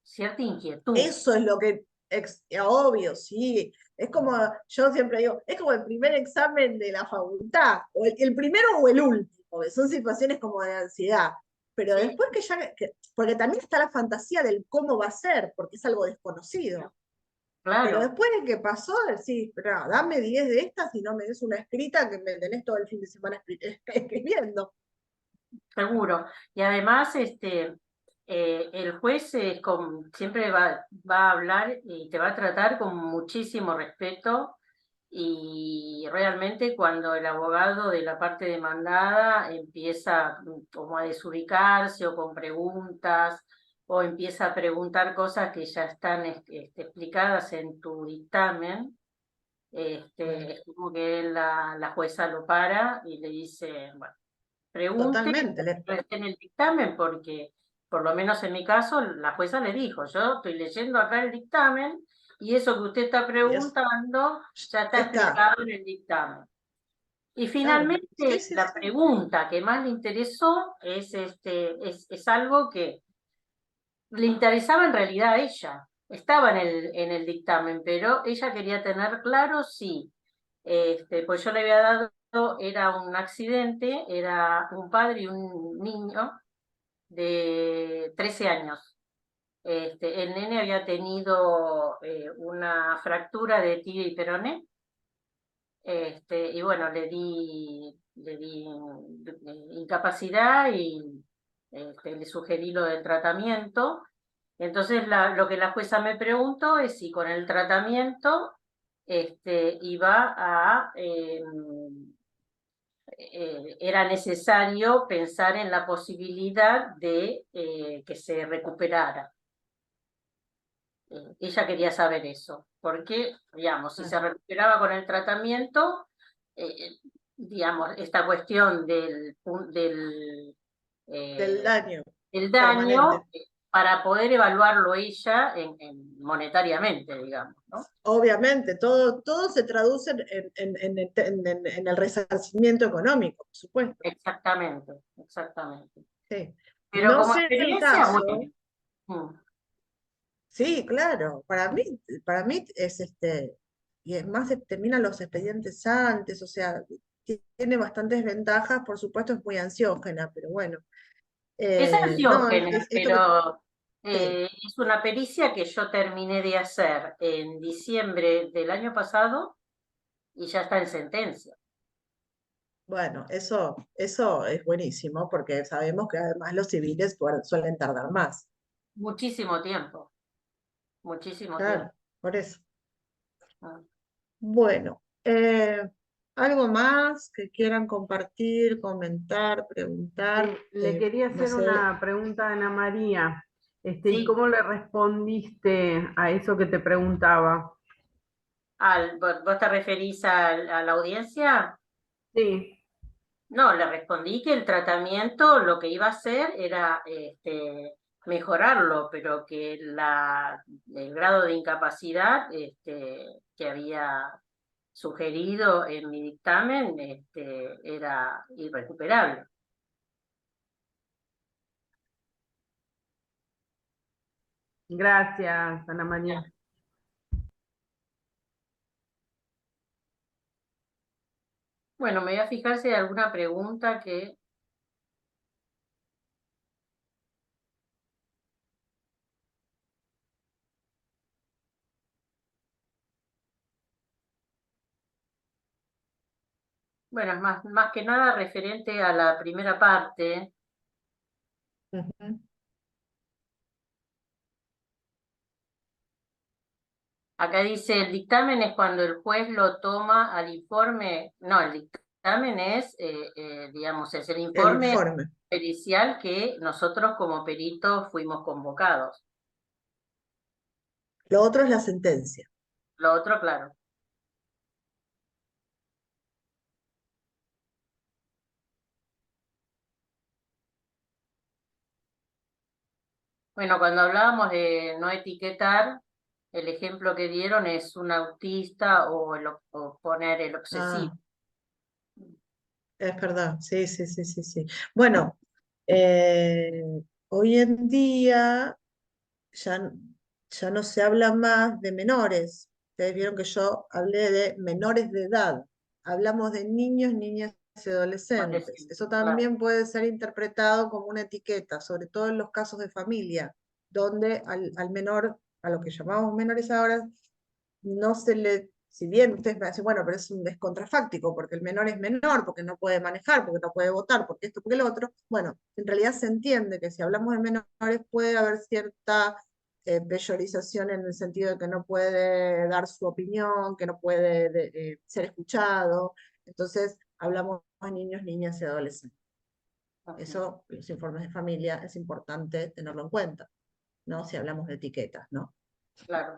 cierta inquietud. Eso es lo que, obvio, sí. Es como, yo siempre digo, es como el primer examen de la facultad, o el primero o el último, que son situaciones como de ansiedad. Pero Sí, después porque también está la fantasía del cómo va a ser, porque es algo desconocido. Pero claro, después de que pasó, decís, pero dame 10 de estas y no me des una escrita que me tenés todo el fin de semana escribiendo. seguro. Y además, el juez siempre va a hablar y te va a tratar con muchísimo respeto. Y realmente cuando el abogado de la parte demandada empieza como a desubicarse o con preguntas o empieza a preguntar cosas que ya están explicadas en tu dictamen, es como que la jueza lo para y le dice, bueno, pregunte Totalmente. no esté en el dictamen porque, por lo menos en mi caso, la jueza le dijo, yo estoy leyendo acá el dictamen y eso que usted está preguntando ya está Está, explicado en el dictamen. Y claro. Sí, finalmente, sí, la sí. pregunta que más le interesó es algo que le interesaba en realidad a ella. Estaba en el dictamen, pero ella quería tener claro si, pues yo le había dado, era un accidente, era un padre y un niño de 13 años. El nene había tenido una fractura de tibia y peroné. Y bueno, le di incapacidad y le sugerí lo del tratamiento. Entonces, lo que la jueza me preguntó es si con el tratamiento iba a, era necesario pensar en la posibilidad de que se recuperara. Ella quería saber eso, porque, digamos, si se recuperaba con el tratamiento, digamos, esta cuestión Del eh, daño del permanente. daño, para poder evaluarlo ella monetariamente, digamos, ¿no? Obviamente, todo se traduce en el resarcimiento económico, por supuesto. Exactamente, exactamente. Sí. Pero No como sé en tu experiencia, caso, bueno. mm, sí, claro, para mí es y es más, terminan los expedientes antes, o sea, tiene bastantes ventajas, por supuesto es muy ansiógena, pero bueno. Es No, ansiógena, esto que, pero sí, es una pericia que yo terminé de hacer en diciembre del año pasado y ya está en sentencia. bueno, eso es buenísimo, porque sabemos que además los civiles suelen tardar más. Muchísimo tiempo, muchísimo tiempo. Claro, por eso. Ah. Bueno, ¿algo más que quieran compartir, comentar, preguntar? Le quería No hacer sé, una pregunta a Ana María. ¿Y Sí, cómo le respondiste a eso que te preguntaba? ¿Vos te referís a la audiencia? Sí, No, le respondí que el tratamiento lo que iba a hacer era mejorarlo, pero que el grado de incapacidad que había sugerido en mi dictamen era irrecuperable. gracias, Ana María. Bueno, me voy a fijar si hay alguna pregunta que... Bueno, es más que nada referente a la primera parte. Ujú. Acá dice, el dictamen es cuando el juez lo toma al informe. No, el dictamen es, digamos, es el El informe informe. pericial que nosotros como peritos fuimos convocados. Lo otro es la sentencia. Lo otro, claro. Bueno, cuando hablábamos de no etiquetar, el ejemplo que dieron es un autista o poner el obsesivo. Ah, es verdad, sí, sí, sí, sí, sí. Bueno, hoy en día ya, ya no se habla más de menores. Ustedes vieron que yo hablé de menores de edad. Hablamos de niños, niñas y adolescentes. Eso Claro, también puede ser interpretado como una etiqueta, sobre todo en los casos de familia, donde al menor, a lo que llamamos menores ahora, no se le, si bien ustedes me dicen, bueno, pero es contrafáctico, porque el menor es menor, porque no puede manejar, porque no puede votar, porque esto, porque lo otro. Bueno, en realidad se entiende que si hablamos de menores puede haber cierta peyorización en el sentido de que no puede dar su opinión, que no puede ser escuchado. Entonces, hablamos de niños, niñas y adolescentes. Eso, los informes de familia, es importante tenerlo en cuenta, ¿no? Si hablamos de etiquetas, ¿no? claro.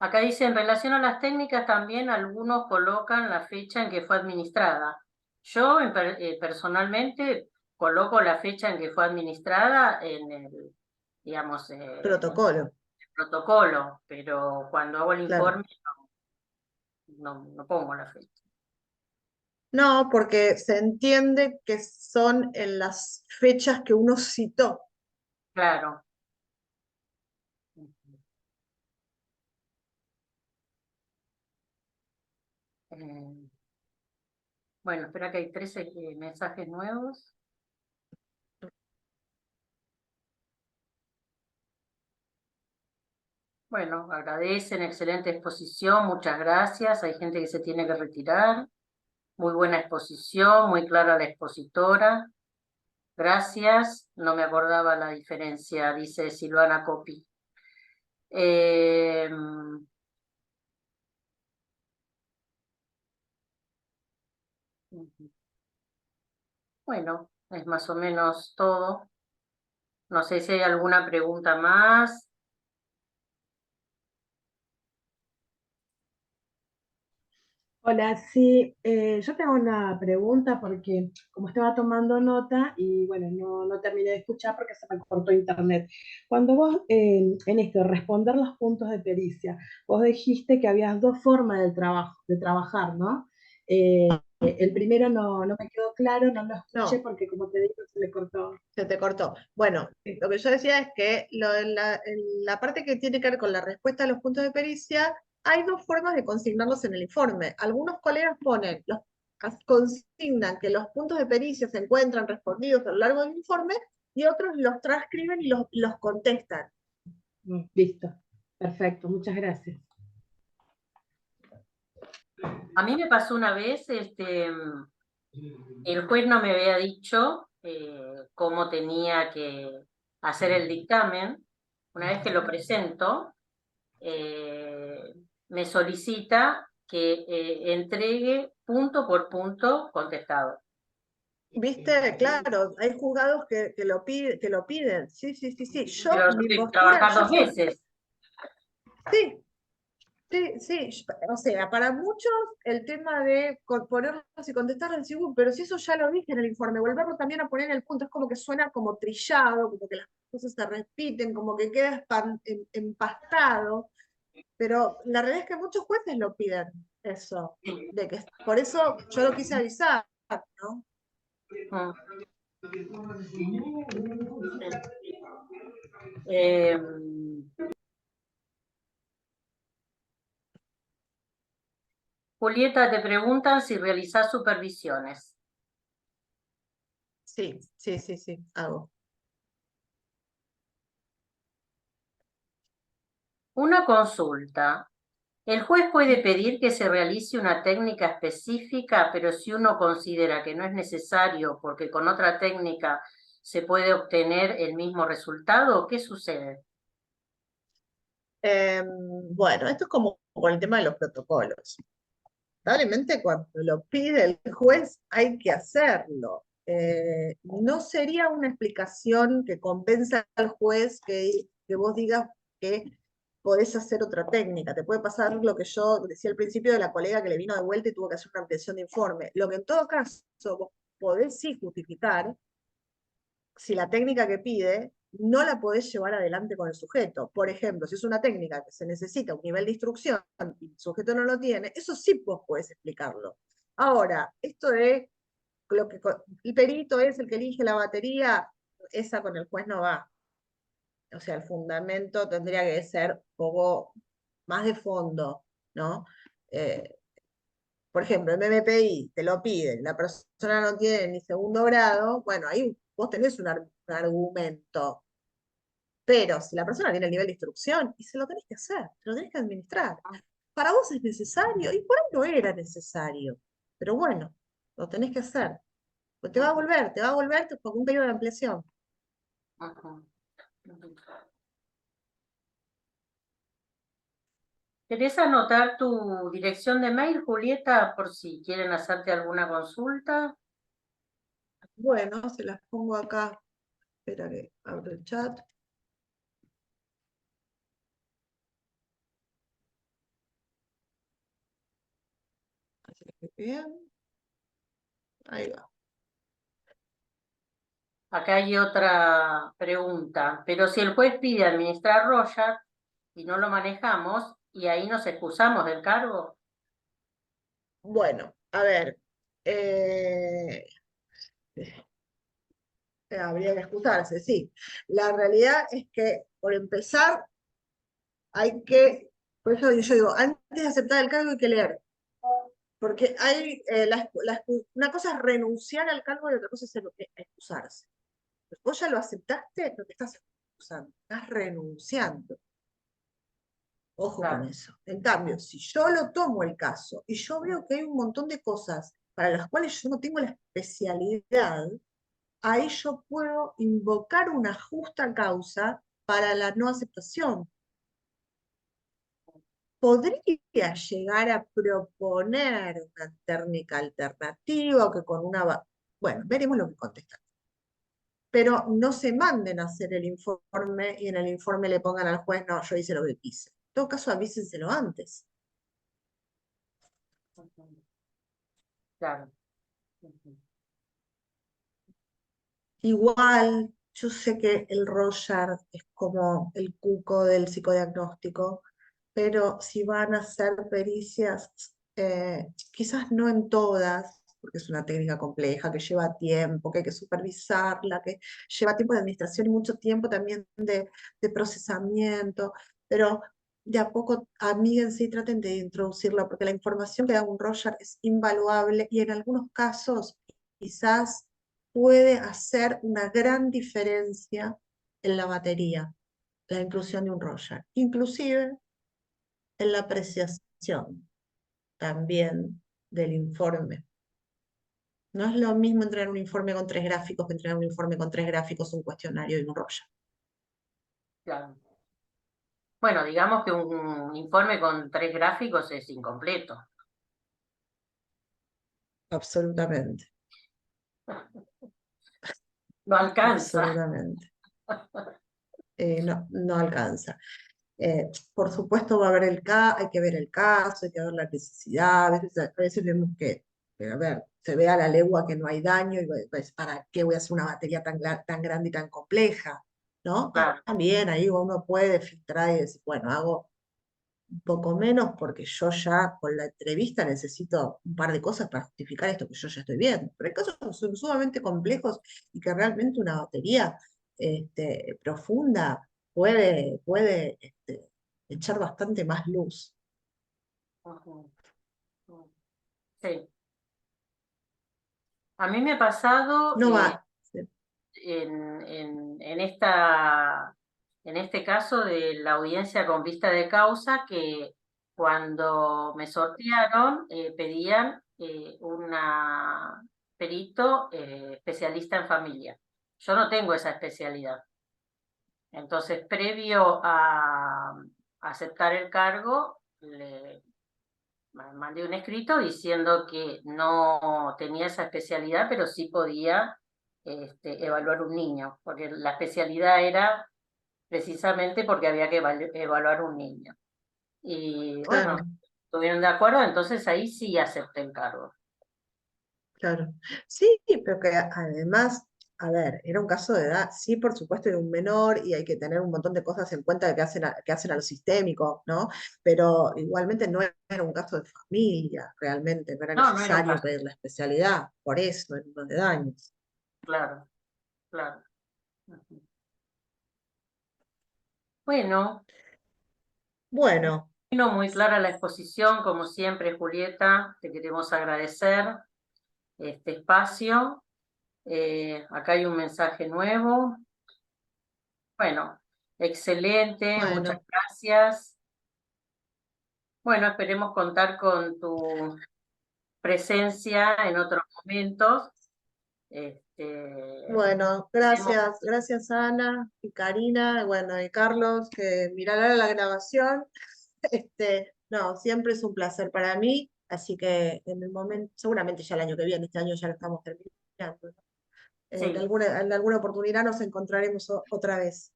Acá dice, en relación a las técnicas, también algunos colocan la fecha en que fue administrada. Yo personalmente coloco la fecha en que fue administrada en el, digamos, Protocolo, protocolo, pero cuando hago el claro. informe no pongo la fecha. No, porque se entiende que son en las fechas que uno citó. Claro. Eh, bueno, espera que hay 13 mensajes nuevos. Bueno, agradecen, excelente exposición, muchas gracias. Hay gente que se tiene que retirar. Muy buena exposición, muy clara la expositora. Gracias, no me acordaba la diferencia, dice Silvana Copi. Eh, bueno, es más o menos todo. No sé si hay alguna pregunta más. Hola, sí, yo tengo una pregunta porque como estaba tomando nota y bueno, no terminé de escuchar porque se me cortó internet. Cuando vos en esto, responder los puntos de pericia, vos dijiste que había dos formas de trabajar, ¿no? El primero no me quedó claro, no lo escuché No, porque como te digo, se me cortó. se te cortó. Bueno, lo que yo decía es que en la parte que tiene que ver con la respuesta a los puntos de pericia, hay dos formas de consignarlos en el informe. Algunos colegas ponen, consignan que los puntos de pericia se encuentran respondidos a lo largo del informe y otros los transcriben y los contestan. Listo, perfecto, muchas gracias. A mí me pasó una vez, el juez no me había dicho cómo tenía que hacer el dictamen. Una vez que lo presento, eh, me solicita que entregue punto por punto contestado. ¿Viste? Claro, hay juzgados que lo piden. Sí, sí, sí, sí. Yo, Pero mi postura, trabajar yo 2 veces. sí, Sí, sí, o sea, para muchos el tema de ponerlos y contestar al sí, pero si eso ya lo dije en el informe, volverlo también a poner en el punto, es como que suena como trillado, como que las cosas se repiten, como que queda empastado, pero la realidad es que muchos jueces lo piden, eso, Sí. de que por eso yo lo quise avisar, ¿no? Mm. Eh, Julieta, te preguntan si realizás supervisiones. Sí, sí, sí, sí, hago. Una consulta. El juez puede pedir que se realice una técnica específica, pero si uno considera que no es necesario porque con otra técnica se puede obtener el mismo resultado, ¿qué sucede? Bueno, esto es como con el tema de los protocolos. Lamentablemente cuando lo pide el juez hay que hacerlo. No sería una explicación que convenza al juez que vos digas que podés hacer otra técnica. Te puede pasar lo que yo decía al principio de la colega que le vino de vuelta y tuvo que hacer una ampliación de informe. Lo que en todo caso vos podés sí justificar si la técnica que pide no la podés llevar adelante con el sujeto. Por ejemplo, si es una técnica que se necesita un nivel de instrucción y el sujeto no lo tiene, eso sí vos podés explicarlo. Ahora, esto de lo que el perito es el que elige la batería, esa con el juez no va. O sea, el fundamento tendría que ser un poco más de fondo, ¿no? Eh, por ejemplo, el MMPI te lo piden, la persona no tiene ni segundo grado, bueno, ahí vos tenés un argumento. Pero si la persona tiene el nivel de instrucción, y se lo tenés que hacer, se lo tenés que administrar. Para vos es necesario, y por ahí no era necesario. Pero bueno, lo tenés que hacer. Pues te va a volver con un periodo de ampliación. Ujú. ¿Querés anotar tu dirección de mail, Julieta, por si quieren hacerte alguna consulta? Bueno, se las pongo acá. Espera que abro el chat. Así que bien. Ahí va. Acá hay otra pregunta, pero si el juez pide administrar Roya y no lo manejamos, y ahí nos excusamos del cargo. Bueno, a ver. Habría que excusarse, sí. La realidad es que, por empezar, hay que, por eso yo digo, antes de aceptar el cargo hay que leer. Porque hay, una cosa es renunciar al cargo y otra cosa es excusarse. Vos ya lo aceptaste, no te estás excusando, estás renunciando. Ojo con Claro. eso. En cambio, si yo lo tomo el caso y yo veo que hay un montón de cosas para las cuales yo no tengo la especialidad, ahí yo puedo invocar una justa causa para la no aceptación. Podría llegar a proponer una técnica alternativa o que con una... Bueno, veremos lo que contestan. Pero no se manden a hacer el informe y en el informe le pongan al juez, no, yo hice lo que quise. En todo caso, avísenselo antes. Claro. Igual, yo sé que el Rorschach es como el cuco del psicodiagnóstico, pero si van a hacer pericias, quizás no en todas, porque es una técnica compleja que lleva tiempo, que hay que supervisarla, que lleva tiempo de administración y mucho tiempo también de procesamiento, pero de a poco amíguense y traten de introducirla, porque la información que da un Rorschach es invaluable y en algunos casos quizás puede hacer una gran diferencia en la batería, la inclusión de un Rorschach, inclusive en la apreciación también del informe. No es lo mismo entregar un informe con 3 gráficos que entregar un informe con 3 gráficos, un cuestionario y un Rorschach. Claro. Bueno, digamos que un informe con 3 gráficos es incompleto. Absolutamente, No alcanza. absolutamente. No, no alcanza. Por supuesto va a haber hay que ver el caso, hay que ver la necesidad, a veces vemos que, a ver, se ve a la legua que no hay daño, y pues, ¿para qué voy a hacer una batería tan grande y tan compleja? ¿No? Claro, También ahí uno puede filtrar y decir, bueno, hago un poco menos porque yo ya con la entrevista necesito un par de cosas para justificar esto que yo ya estoy viendo. Pero hay casos que son sumamente complejos y que realmente una batería profunda puede echar bastante más luz. ujú, ujú. Sí. A mí me ha pasado No va. en este caso de la audiencia con vista de causa, que cuando me sortearon pedían una perito especialista en familia. Yo no tengo esa especialidad. Entonces, previo a aceptar el cargo, le mandé un escrito diciendo que no tenía esa especialidad, pero sí podía evaluar un niño, porque la especialidad era precisamente porque había que evaluar un niño. Y bueno, Claro, estuvieron de acuerdo, entonces ahí sí acepté el cargo. claro. Sí, pero que además, a ver, era un caso de edad, sí, por supuesto, de un menor y hay que tener un montón de cosas en cuenta que hacen a lo sistémico, ¿no? Pero igualmente no era un caso de familia, realmente, no era No, no era un necesario caso, pedir la especialidad, por eso, en uno de daños. claro, claro. Ujú. Bueno, Bueno, vino muy clara la exposición, como siempre, Julieta, te queremos agradecer este espacio. Acá hay un mensaje nuevo. Bueno, excelente, muchas bueno, gracias. Bueno, esperemos contar con tu presencia en otros momentos. Este, bueno, hacemos- gracias Ana y Karina, bueno, y Carlos, que mirará la grabación. No, siempre es un placer para mí, así que en el momento, seguramente ya el año que viene, este año ya lo estamos terminando, ¿no? sí, En alguna oportunidad nos encontraremos otra vez.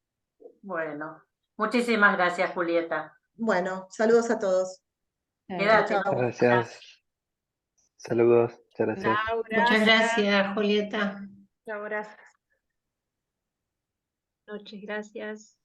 bueno, muchísimas gracias, Julieta. Bueno, saludos a todos. Chau, Quédate. chau. Gracias. Saludos. Muchas gracias. Chao, Muchas gracias. gracias, Julieta. Chao, gracias. Noches, gracias.